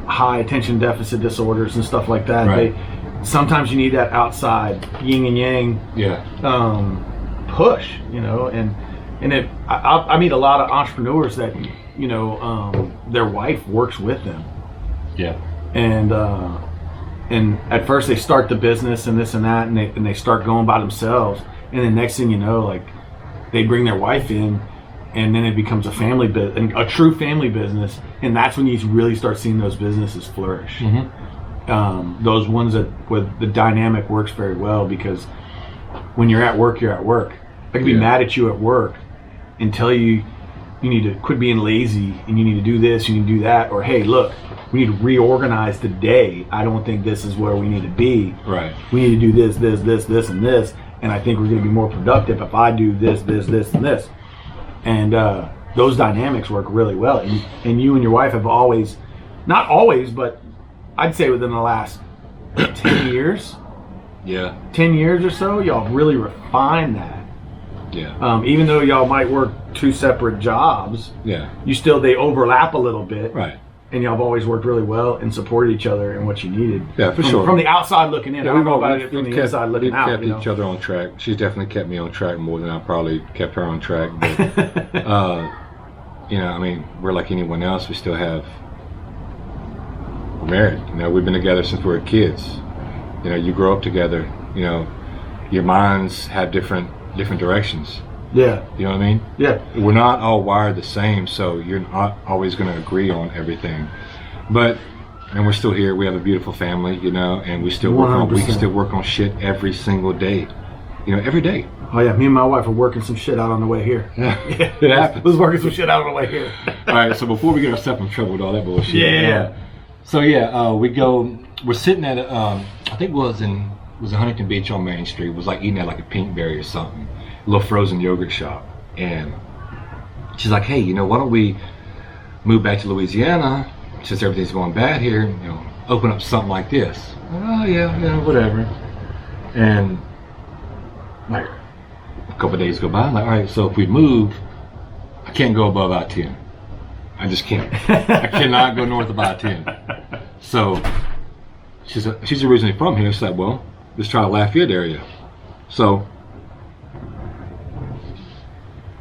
high attention deficit disorders and stuff like that. Right. Sometimes you need that outside yin and yang Yeah. push. You know, and I meet a lot of entrepreneurs that, you know, their wife works with them, Yeah. and at first they start the business and this and that, and they start going by themselves, and then next thing you know, like, they bring their wife in, and then it becomes a family business, a true family business, and that's when you really start seeing those businesses flourish. Mm-hmm. Those ones that where the dynamic works very well, because when you're at work, you're at work. I can be mad at you at work and tell you need to quit being lazy, and you need to do this, you need to do that, or hey, look, we need to reorganize the day. I don't think this is where we need to be. Right. We need to do this, and this, and I think we're going to be more productive if I do this, and this. And those dynamics work really well. And you and your wife have always, not always, but I'd say within the last 10 years, Yeah. 10 years or so, y'all really refined that. Yeah. Even though y'all might work two separate jobs, Yeah. they overlap a little bit. Right. And y'all have always worked really well and supported each other in what you needed. Yeah, for sure. From the outside looking in. Yeah, I don't know about it from the inside looking we've out. kept You know? each other on track. She's definitely kept me on track more than I probably kept her on track. But, you know, I mean, we're like anyone else. We still have, we're married. You know, we've been together since we were kids. You know, you grow up together. You know, your minds have different directions. Yeah. You know what I mean? Yeah. We're not all wired the same, so you're not always going to agree on everything. But, and we're still here. We have a beautiful family, you know, and we still work on. We can 100%. still work on shit every single day. You know, every day. Oh yeah, me and my wife are working some shit out on the way here. Yeah, it happens. Was working some shit out on the way here. All right, so before we get ourselves in trouble with all that bullshit. Yeah. So yeah, we're sitting at I think it was in Huntington Beach on Main Street. It was like eating at like a Pinkberry or something, a little frozen yogurt shop, and she's like, hey, you know, why don't we move back to Louisiana since everything's going bad here? You know, open up something like this. Oh yeah, whatever. And like a couple of days go by, I'm like, all right, so if we move, I can't go above I-10. I just can't. I cannot go north of I-10. So she's originally from here. She's like, well, let's try the Lafayette area. So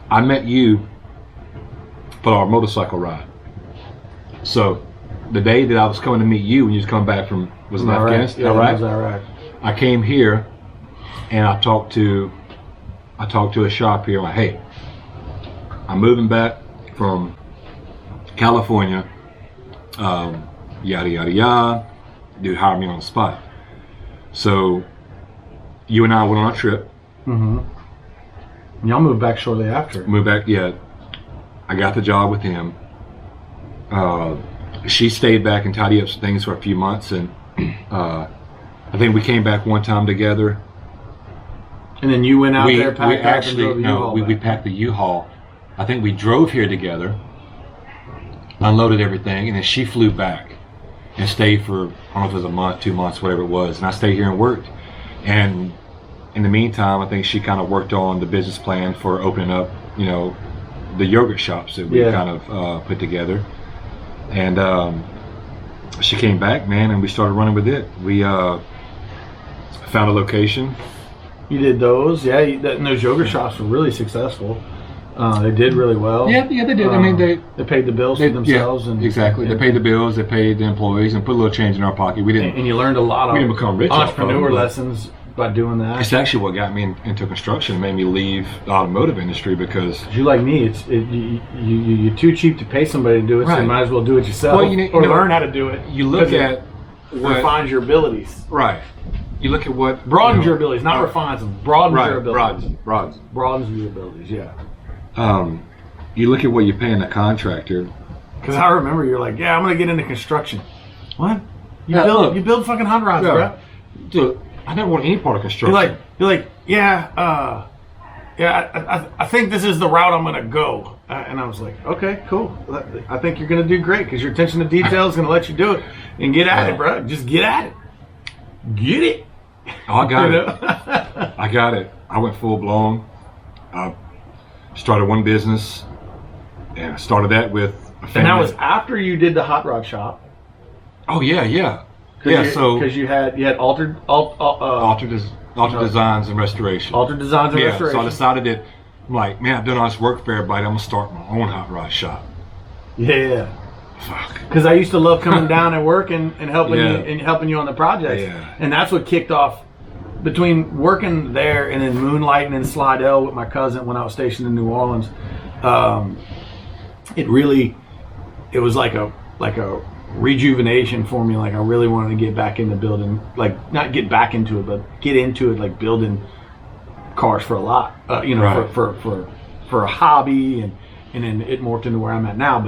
I met you for our motorcycle ride. So the day that I was coming to meet you when you was coming back from, was it Afghanistan? Yeah, Iraq? it was Iraq. I came here and I talked to a shop here. Like, hey, I'm moving back from California. Yada yada yada. Dude hired me on the spot. So you and I went on a trip. Mm-hmm. Y'all moved back shortly after. Moved back. Yeah, I got the job with him. She stayed back and tidied up some things for a few months, and I think we came back one time together. And then you went out there, We packed up, and actually drove the U-Haul we back. packed the U-Haul. I think we drove here together, unloaded everything, and then she flew back and stayed for, I don't know if it was a month, 2 months, whatever it was, and I stayed here and worked. And in the meantime, I think she kind of worked on the business plan for opening up, you know, the yogurt shops that we kind of put together. And she came back, man, and we started running with it. We found a location. You did those, yeah. And those yogurt shops were really successful. They did really well. Yeah, they did. I mean, they paid the bills for themselves. Yeah, and exactly. They paid the bills, they paid the employees, and put a little change in our pocket. We didn't. And you learned a lot of We didn't become rich off of entrepreneur them, but- lessons by doing that? It's actually what got me into construction. It made me leave the automotive industry because You like me, you're too cheap to pay somebody to do it, so you Right. might as well do it yourself, Well, you know- learn how to do it. you look 'cause it at what refines your abilities. right. You look at what Broadens you your know, abilities, not refines them. Broadens your right. abilities. Broadens. Broadens your abilities, yeah. You look at what you're paying a contractor. Because I remember you're like, yeah, I'm gonna get into construction. What? Yeah, look. You build fucking hot rods, Yeah. bro. Dude, I never want any part of construction. You're like, yeah, I think this is the route I'm gonna go. And I was like, okay, cool. I think you're gonna do great because your attention to detail is gonna let you do it. And get at it, bro. Just get at it. Get it. Oh, I got You it. know? I got it. I went full blown. I started one business, and I started that with a family. And that was after you did the hot rod shop. Oh yeah. Because you had altered Designs and Restoration. altered designs and Yeah. restoration. So I decided that I'm like, man, I've done all this work for everybody. I'm gonna start my own hot rod shop. Yeah. Fuck. Because I used to love coming down and working and helping Yeah. you and helping you on the projects. Yeah. And that's what kicked off between working there and then moonlighting in Slidell with my cousin when I was stationed in New Orleans. It was like a rejuvenation for me. Like I really wanted to get back into building, like not get back into it, but get into it, like building cars for a lot. Right. for a hobby, and then it morphed into where I'm at now.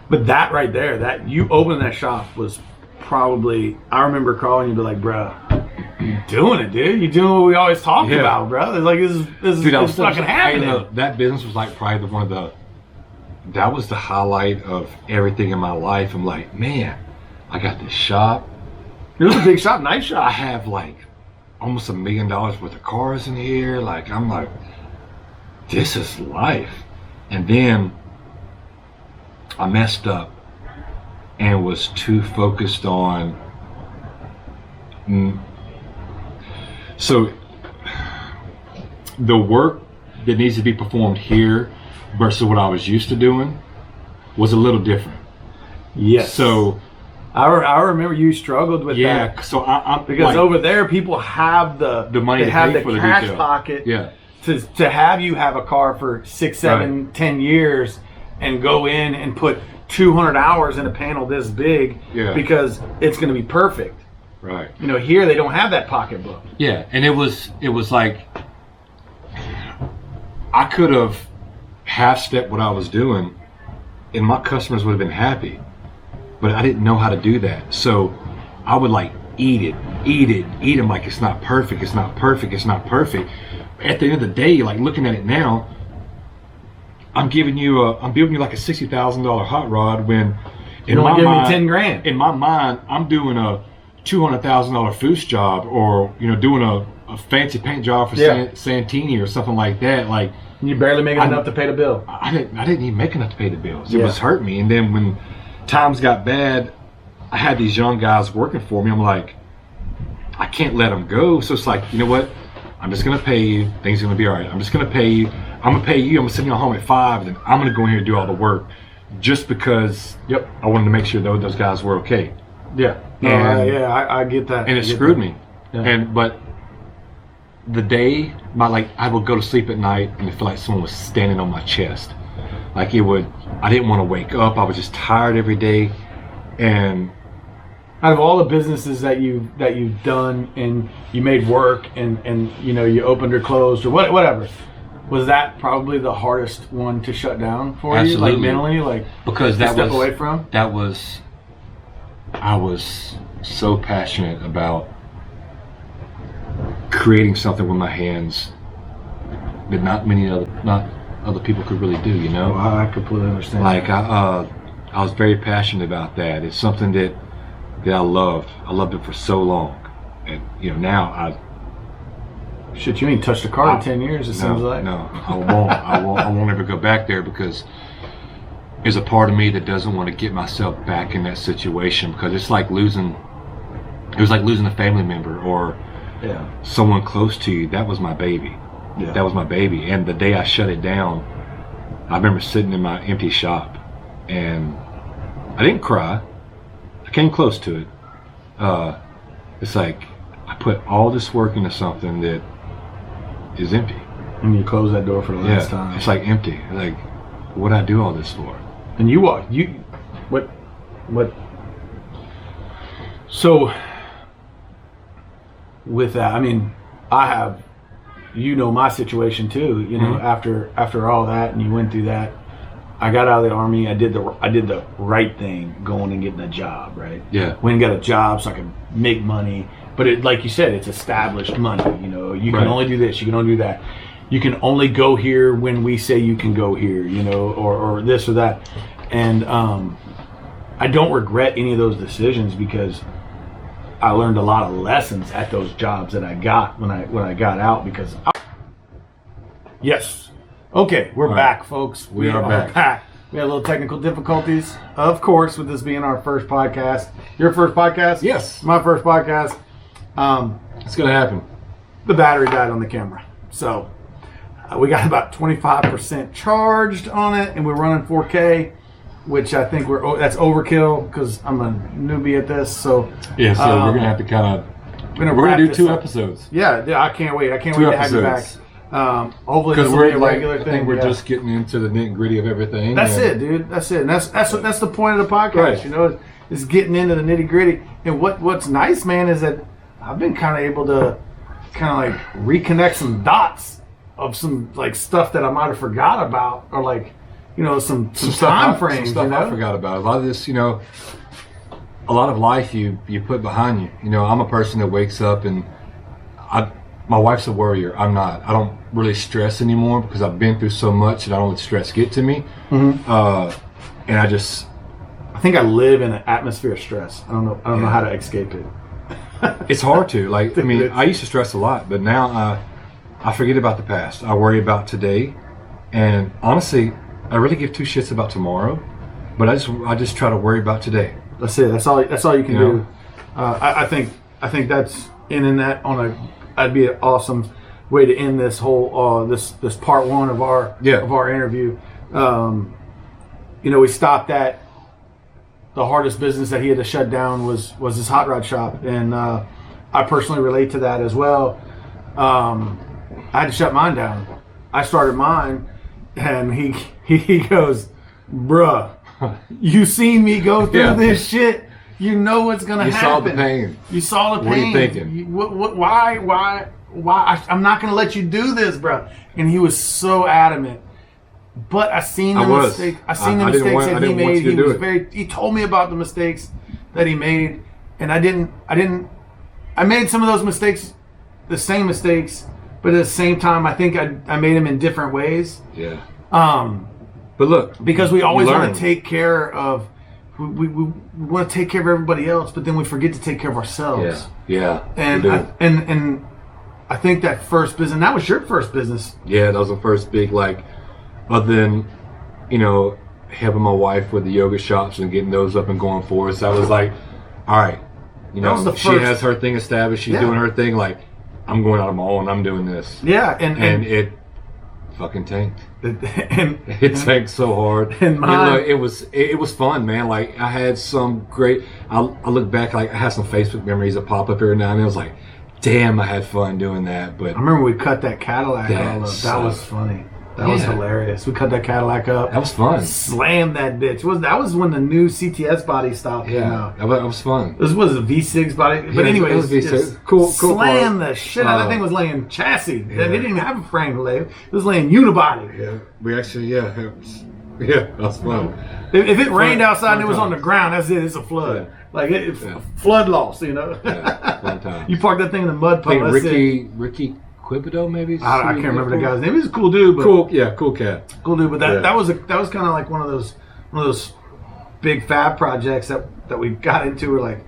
But that right there, that you opening that shop was probably, I remember calling you, be like, bro, you doing it, dude. You doing what we always talked Yeah. about, bro. It's like this Dude, is fucking happening. That business was like probably that was the highlight of everything in my life. I'm like, man, I got this shop. It was a big shop, nice I shop. have like almost $1 million worth of cars in here. Like, I'm like, this is life. And then I messed up and was too focused on. So the work that needs to be performed here versus what I was used to doing was a little different. Yes. So I remember you struggled with yeah, that. so I'm Because like, over there, people have the money they to have pay the for the cash detail. pocket Yeah. to have you have a car for 6, 7, 10 years and go in and put 200 hours in a panel this big Yeah. because it's going to be perfect. Right. You know, here they don't have that pocketbook. Yeah, and it was like I could have half-stepped what I was doing, and my customers would have been happy, but I didn't know how to do that. So I would like eat them like it's not perfect. At the end of the day, like looking at it now, I'm giving you like a $60,000 hot rod when You only give me 10 grand. In my mind, I'm doing a $200,000 foos job, or doing a fancy paint job for Santini or something like that. Like, You're barely making enough to pay the bill. I didn't even make enough to pay the bills. It Yeah. was hurting me. And then when times got bad, I had these young guys working for me. I'm like, I can't let them go. So it's like, you know what? I'm just gonna pay you. Things are gonna be all right. I'm just gonna pay you. I'm gonna pay you. I'm gonna send you home at 5, and then I'm gonna go in here and do all the work, just because. Yep. I wanted to make sure those guys were okay. Yeah. No, And- I get that. And I it get screwed that. me. Yeah. But the day, I would go to sleep at night and it felt like someone was standing on my chest. I didn't want to wake up. I was just tired every day. And Out of all the businesses that you've done and you made work and you opened or closed or whatever, was that probably the hardest one to shut down for you? Absolutely. Like mentally, like because to step away from? I was so passionate about creating something with my hands that not other people could really do, Well, I completely understand. Like I was very passionate about that. It's something that I loved. I loved it for so long, and now Shit, you ain't touched a car in 10 years. It seems like. no, I won't. I won't ever go back there, because there's a part of me that doesn't want to get myself back in that situation, because it's like losing. It was like losing a family member or Yeah. someone close to you. That was my baby. Yeah. That was my baby. And the day I shut it down, I remember sitting in my empty shop, and I didn't cry. I came close to it. It's like I put all this work into something that is empty. And you close that door for the last time. It's like empty. Like, what'd I do all this for? And what? So, with that, I mean, I have, my situation too. You know, after all that, and you went through that, I got out of the Army. I did the right thing, going and getting a job. Right. Yeah. Went and got a job so I could make money. But it, like you said, it's established money. You know, you can only do this. You can only do that. You can only go here when we say you can go here. You know, or this or that. And I don't regret any of those decisions because I learned a lot of lessons at those jobs that I got when I got out. Because yes, okay, we're back, folks. We are back. We had a little technical difficulties, of course, with this being our first podcast. Your first podcast? Yes. My first podcast. It's gonna happen. The battery died on the camera, so we got about 25% charged on it, and we're running 4K. Which I think that's overkill because I'm a newbie at this. So yeah, so we're gonna have to kind of we're gonna do 2 episodes. Yeah, I can't wait. I can't wait to have you back. Hopefully, this will be a regular thing. I think we're just getting into the nitty gritty of everything. That's it, dude. That's it. And that's the point of the podcast. Right. You know, is getting into the nitty gritty. And what's nice, man, is that I've been kind of able to kind of like reconnect some dots of some like stuff that I might have forgot about, or like, you know, some time frames. Some stuff I forgot about. A lot of this, you know, a lot of life you put behind you. You know, I'm a person that wakes up and my wife's a worrier. I'm not. I don't really stress anymore because I've been through so much and I don't let stress get to me. And I think I live in an atmosphere of stress. I don't know how to escape it. It's hard to. Like, I mean, I used to stress a lot, but now I forget about the past. I worry about today. And honestly, I really give 2 shits about tomorrow, but I just try to worry about today. That's it. That's all you can do. I think that's that'd be an awesome way to end this whole this part 1 of our interview. You know, we stopped at the hardest business that he had to shut down was his hot rod shop, and I personally relate to that as well. I had to shut mine down. I started mine, and he goes, "Bruh, you seen me go through this shit. You know what's gonna happen. You saw the pain. You saw the pain. What are you thinking? Why? I'm not gonna let you do this, bro." And he was so adamant. But I seen the mistakes. I seen the mistakes that he made. He told me about the mistakes that he made, and I made some of those mistakes, the same mistakes, but at the same time, I think I made them in different ways. Yeah. But look, because we always want to take care of, we want to take care of everybody else, but then we forget to take care of ourselves. Yeah. And I think that first business, that was your first business. Yeah, that was the first big, like, other than, you know, helping my wife with the yoga shops and getting those up and going for us. I was like, all right, you know, she has her thing established. She's doing her thing. Like, I'm going out on my own. I'm doing this. Yeah, and it fucking tanked. It tanked so hard. And look, it was fun, man. Like, I had some great. I look back, like, I had some Facebook memories that pop up every now and then. I was like, damn, I had fun doing that. But I remember we cut that Cadillac all up. That was funny. That was hilarious. We cut that Cadillac up. That was fun. Slammed that bitch. That was when the new CTS body stopped. Yeah, that was fun. This was a V6 body. But anyway, it was V6. Cool. Slammed the shit out. That thing was laying chassis. Yeah. They didn't even have a frame to lay. It was laying unibody. Yeah. We actually, that was fun. If it rained outside and it was on the ground, that's it. It's a flood. Yeah. Like, flood loss, you know. Yeah, fun time. You park that thing in the mud puddle. Ricky Quibido, maybe. I can't remember the guy's name. He's a cool dude, but cool cat. Cool dude, but that was kind of like one of those big fab projects that we got into. We're like,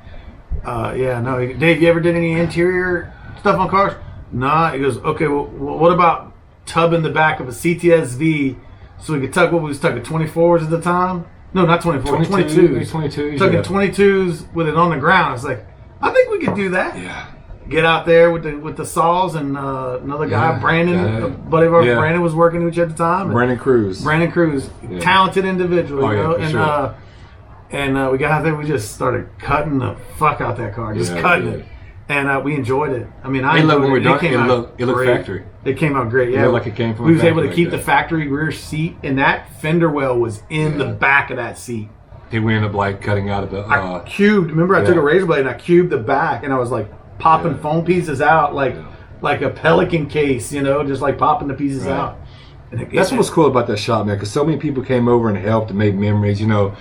Dave, you ever did any interior stuff on cars? Nah. He goes, okay. Well, what about tubbing the back of a CTS-V so we could tuck what we was tucking 24s at the time? No, not 24s, 22s. 22s. Tucking 22s with it on the ground. I was like, I think we could do that. Yeah. Get out there with the saws and another guy, Brandon, a buddy of ours, Brandon was working with you at the time. Brandon Cruz, talented individual, you know. Sure. And we got out there, we just started cutting the fuck out that car, just cutting it. And we enjoyed it. I mean, Hey, look, when we're done, came it out looked great. factory. It came out great. It Yeah, looked like it came from. we a was able to factory keep like the factory rear seat, and that fender well was in the Yeah. back of that seat. that. We ended up like cutting out of the. I cubed. Remember, I took yeah. a razor blade and I cubed the back, and I was like popping Yeah. foam pieces out like Yeah. a pelican case, you know, just like popping the pieces Right. out. And That's what's cool about that shop, man, because so many people came over and helped and made memories. You know,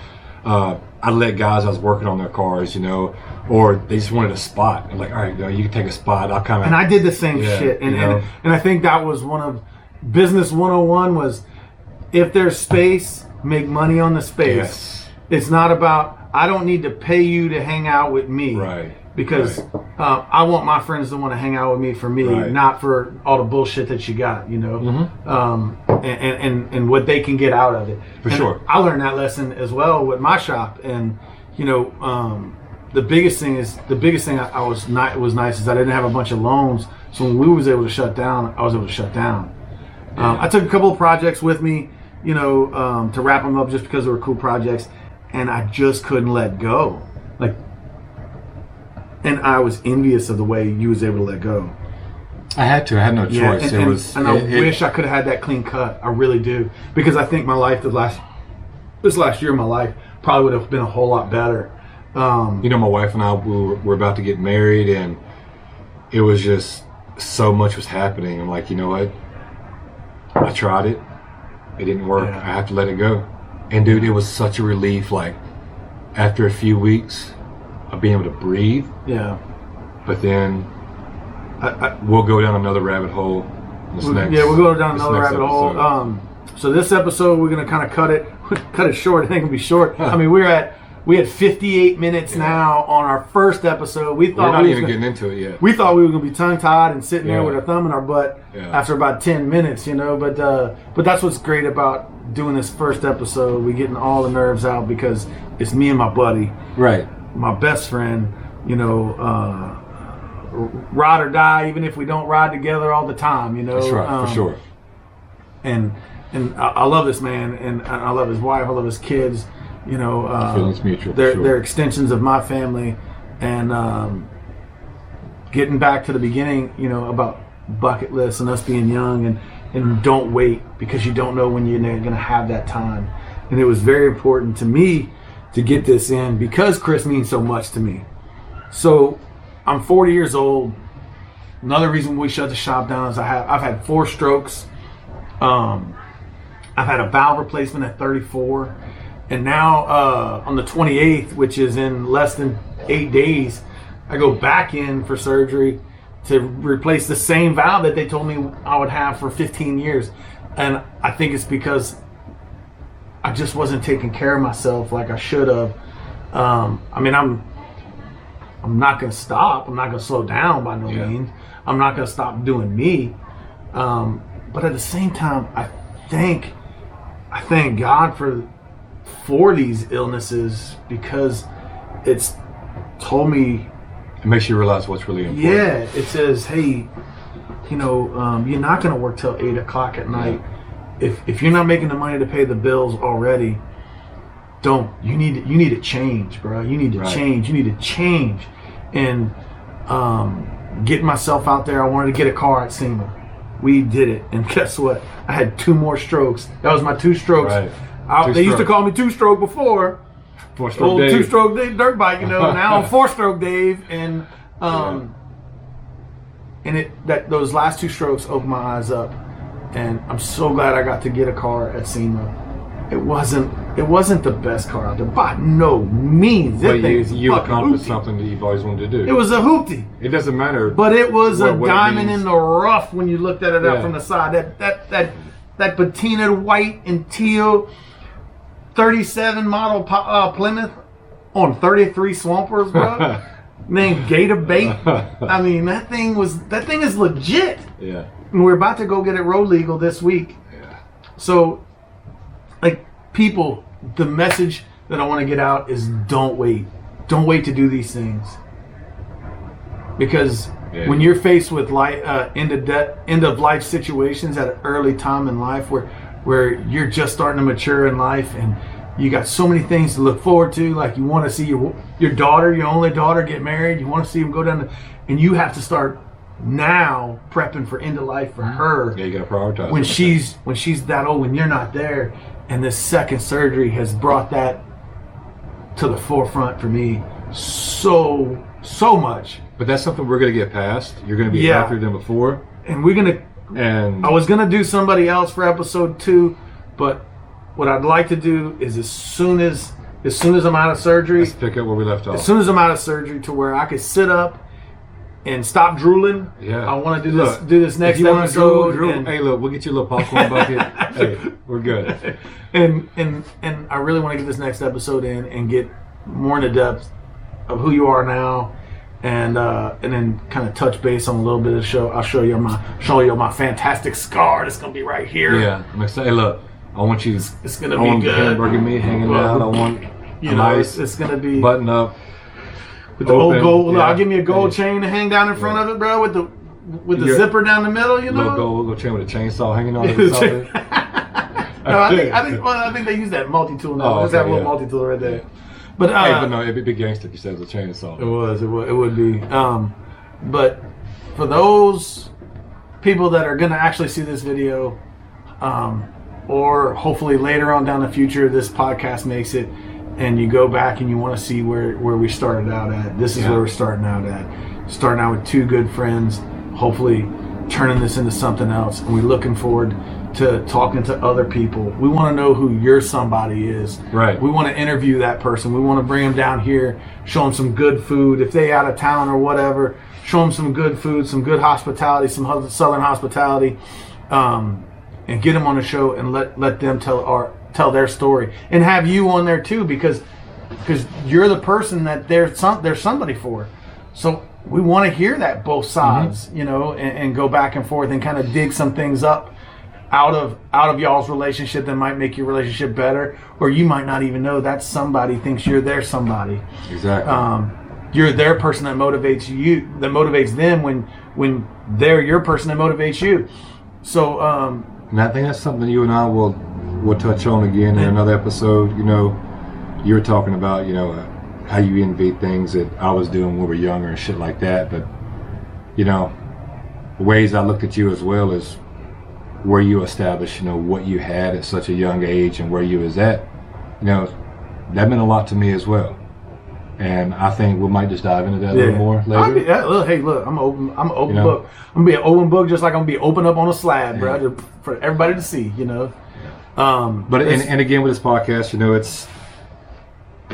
I let guys I was working on their cars, you know, or they just wanted a spot. I'm like, all right, you know, you can take a spot. I'll kind of. And I did the same Yeah, shit. And, you know. and I think that was one of business 101 was if there's space, make money on the space. Yes. It's not about, I don't need to pay you to hang out with me. Right. Because I want my friends to want to hang out with me for me, Right. not for all the bullshit that you got, you know, Mm-hmm. and what they can get out of it. For And sure. I learned that lesson as well with my shop. And, you know, the biggest thing I was nice is I didn't have a bunch of loans. So when we was able to shut down, I was able to shut down. I took a couple of projects with me, you know, to wrap them up just because they were cool projects. And I just couldn't let go. And I was envious of the way you was able to let go. I had to. I had no choice. And I wish I could have had that clean cut. I really do, because I think my life, this last year of my life, probably would have been a whole lot better. You know, my wife and I were about to get married, and it was just so much was happening. I'm like, you know what? I tried it. It didn't work. Yeah. I have to let it go. And dude, it was such a relief. Like after a few weeks of being able to breathe. Yeah. But then we'll go down another rabbit hole. We'll go down another rabbit hole. So this episode, we're gonna kind of cut it short. It ain't gonna be short. I mean, we had 58 minutes now on our first episode. We're not even getting into it yet. We thought we were gonna be tongue tied and sitting there Yeah. with our thumb in our butt Yeah. after about 10 minutes, you know. But that's what's great about doing this first episode. We getting all the nerves out because it's me and my buddy, Right. my best friend. You know, ride or die. Even if we don't ride together all the time, you know. That's right, for sure. And I love this man, and I love his wife. I love his kids. You know, Feelings mutual. for they're sure. they're extensions of my family. And getting back to the beginning, you know, about bucket lists and us being young, and don't wait, because you don't know when you're going to have that time. And it was very important to me to get this in because Chris means so much to me. So I'm 40 years old. Another reason we shut the shop down is I've had 4 strokes. I've had a valve replacement at 34. And now on the 28th, which is in less than 8 days, I go back in for surgery to replace the same valve that they told me I would have for 15 years. And I think it's because I just wasn't taking care of myself like I should have. I mean, I'm not going to stop. I'm not going to slow down by no means. I'm not going to stop doing me. But at the same time, I thank God for these illnesses, because it's told me. It makes you realize what's really important. Yeah, it says, hey, you know, you're not going to work till 8 o'clock at night. If you're not making the money to pay the bills already, you need to change, bro. You need to change. You need to change. And getting myself out there, I wanted to get a car at SEMA. We did it, and guess what? I had 2 more strokes. That was my 2 strokes. Right. They used to call me 2-stroke before. 4-stroke Dave. 2-stroke Dave dirt bike, you know. Now I'm 4-stroke Dave, and those last 2 strokes opened my eyes up, and I'm so glad I got to get a car at SEMA. It wasn't the best car out there by no means. But you accomplished something that you've always wanted to do. It was a hoopty. It doesn't matter. But it was a diamond in in the rough when you looked at it up from the side. That patinaed white and teal 37 model Plymouth on 33 Swampers, bro. Named Gator Bait. I mean, that thing is legit. Yeah. And we're about to go get it road legal this week. Yeah. So, like, people, the message that I want to get out is don't wait. Don't wait to do these things. Because when you're faced with end of life situations at an early time in life where you're just starting to mature in life, and you got so many things to look forward to, like you want to see your daughter, your only daughter, get married. You want to see them go down and you have to start now prepping for end of life for her. Yeah, you gotta prioritize when she's that old, when you're not there, and this second surgery has brought that to the forefront for me so much. But that's something we're gonna get past. You're gonna be healthier than before, and we're gonna. And I was gonna do somebody else for episode 2, but what I'd like to do is as soon as I'm out of surgery, let's pick up where we left off. As soon as I'm out of surgery, to where I could sit up and stop drooling. Yeah, I want to do this next episode. Drool. Hey, look, we'll get you a little popcorn bucket. Hey, we're good. And I really want to get this next episode in and get more into depth of who you are now. And then kind of touch base on a little bit of the show. I'll show you my fantastic scar that's gonna be right here. Yeah, I'm excited. Hey, look, I want you. It's gonna be good. Hamburger meat hanging out. I want nice. It's gonna be button up with the old gold. I'll give me a gold chain to hang down in front of it, bro. With the zipper down the middle. You know, little gold chain with a chainsaw hanging on it. No, I think they use that multi-tool now. There's that little multi-tool right there. But no, it'd be gangster if you said it was a chainsaw. It would be. But for those people that are gonna actually see this video, or hopefully later on down the future, this podcast makes it, and you go back and you want to see where we started out at. This is where we're starting out at. Starting out with 2 good friends, hopefully turning this into something else, and we're looking forward to talking to other people. We want to know who your somebody is. Right. We want to interview that person. We want to bring them down here, show them some good food. If they out of town or whatever, show them some good food, some good hospitality, some Southern hospitality, and get them on the show and let them tell their story, and have you on there too, because you're the person that there's somebody for. So we want to hear that both sides, you know, and go back and forth and kind of dig some things up out of y'all's relationship that might make your relationship better, or you might not even know that somebody thinks you're their somebody. Exactly. You're their person that motivates you, that motivates them when they're your person that motivates you. So and I think that's something you and I will touch on again in another episode. You know, you were talking about, you know, how you envy things that I was doing when we were younger and shit like that, but you know, ways I looked at you as well as where you established, you know, what you had at such a young age and where you was at, you know, that meant a lot to me as well. And I think we might just dive into that a little more later. Hey, look, I'm an open book. I'm gonna be an open book, just like I'm gonna be open up on a slab, bro, just for everybody to see, you know. But and again with this podcast, you know, it's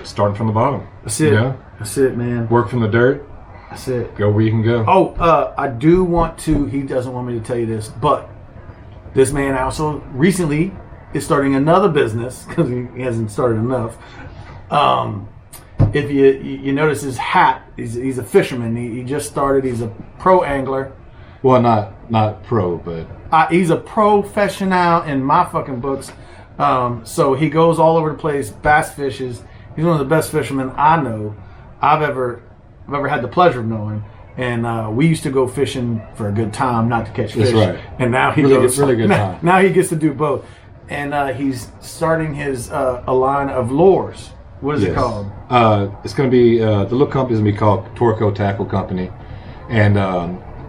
starting from the bottom. That's it. You know? That's it, man. Work from the dirt. That's it. Go where you can go. Oh, I do want to. He doesn't want me to tell you this, but this man also recently is starting another business because he hasn't started enough. If you notice his hat, he's a fisherman. He just started. He's a pro angler. Well, not pro, but he's a professional in my fucking books. So he goes all over the place, bass fishes. He's one of the best fishermen I know. I've ever had the pleasure of knowing. And we used to go fishing for a good time, not to catch fish. That's right. And now he really good time. Now he gets to do both. And he's starting his a line of lures. What is it called? It's going to be the little company is going to be called Torco Tackle Company, and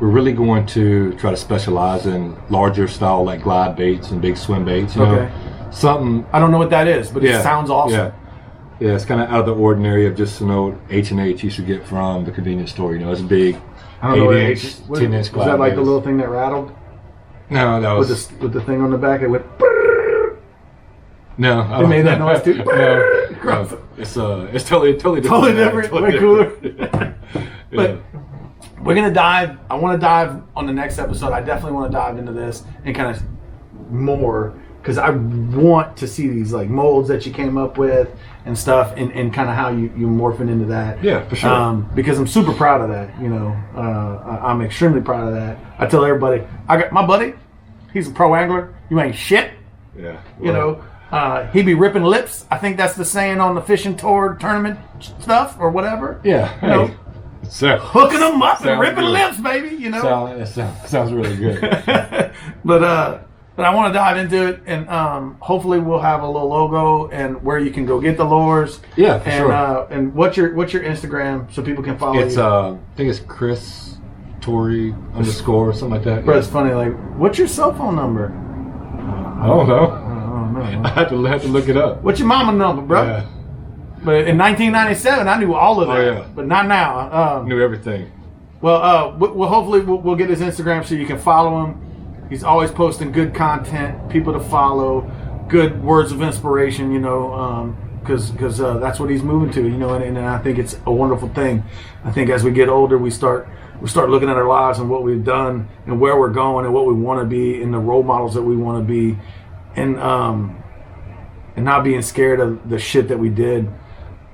we're really going to try to specialize in larger style like glide baits and big swim baits. You know, something I don't know what that is, but it sounds awesome. Yeah, it's kind of out of the ordinary of just, you know, H&H you should get from the convenience store. You know, it's big 8-inch, 10-inch glide. Was that like the little thing that rattled? No, that was with the thing on the back. It went. No, it made that noise too. No, it's totally different. Totally different. Way cooler. But we're gonna dive. I want to dive on the next episode. I definitely want to dive into this and kind of more, because I want to see these like molds that you came up with and stuff, and kind of how you morphing into that. Yeah, for sure. Because I'm super proud of that. You know, I'm extremely proud of that. I tell everybody, I got my buddy. He's a pro angler. You ain't shit. Yeah. Well, you know. He be ripping lips. I think that's the saying on the fishing tour tournament stuff or whatever. Yeah. You know, so, hooking them up and ripping lips, baby. You know. Sounds really good. But But I want to dive into it, and hopefully we'll have a little logo and where you can go get the lures. Yeah, for and, sure. And what's your Instagram so people can follow It's you? I think it's Chris Torrey _ something like that. But it's funny. Like, what's your cell phone number? I don't know. I don't know. I have to look it up. What's your mama number, bro? Yeah. But in 1997, I knew all of that. Oh, yeah. But not now. Knew everything. Well, hopefully we'll get his Instagram so you can follow him. He's always posting good content, people to follow, good words of inspiration, you know, because that's what he's moving to, you know, and I think it's a wonderful thing. I think as we get older, we start looking at our lives and what we've done and where we're going and what we want to be and the role models that we want to be, and not being scared of the shit that we did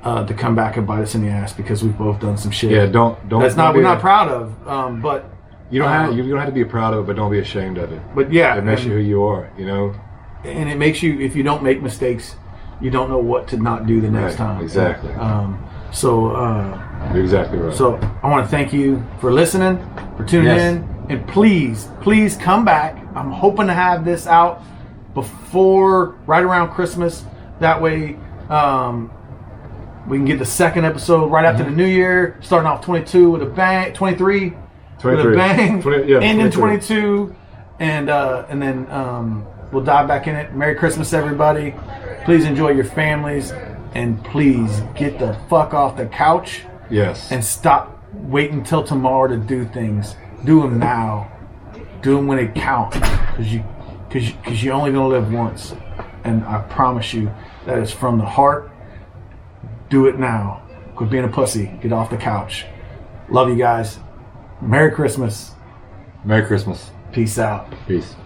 to come back and bite us in the ass because we've both done some shit. Yeah, don't. We're not proud of, but. You don't have to be proud of it, but don't be ashamed of it. But yeah, it makes you who you are, you know. And it makes you, if you don't make mistakes, you don't know what to not do the next time. Exactly. You're exactly right. So I want to thank you for listening, for tuning in, and please come back. I'm hoping to have this out right around Christmas. That way, we can get the second episode right after the New Year, starting off 22 with a bang, 23. 23. With a bang, 20, yeah, and then 22, and then we'll dive back in it. Merry Christmas, everybody. Please enjoy your families, and please get the fuck off the couch. Yes. And stop waiting till tomorrow to do things. Do them now. Do them when they count, because you're only gonna live once, and I promise you that is from the heart. Do it now. Quit being a pussy. Get off the couch. Love you guys. Merry Christmas. Merry Christmas. Peace out. Peace.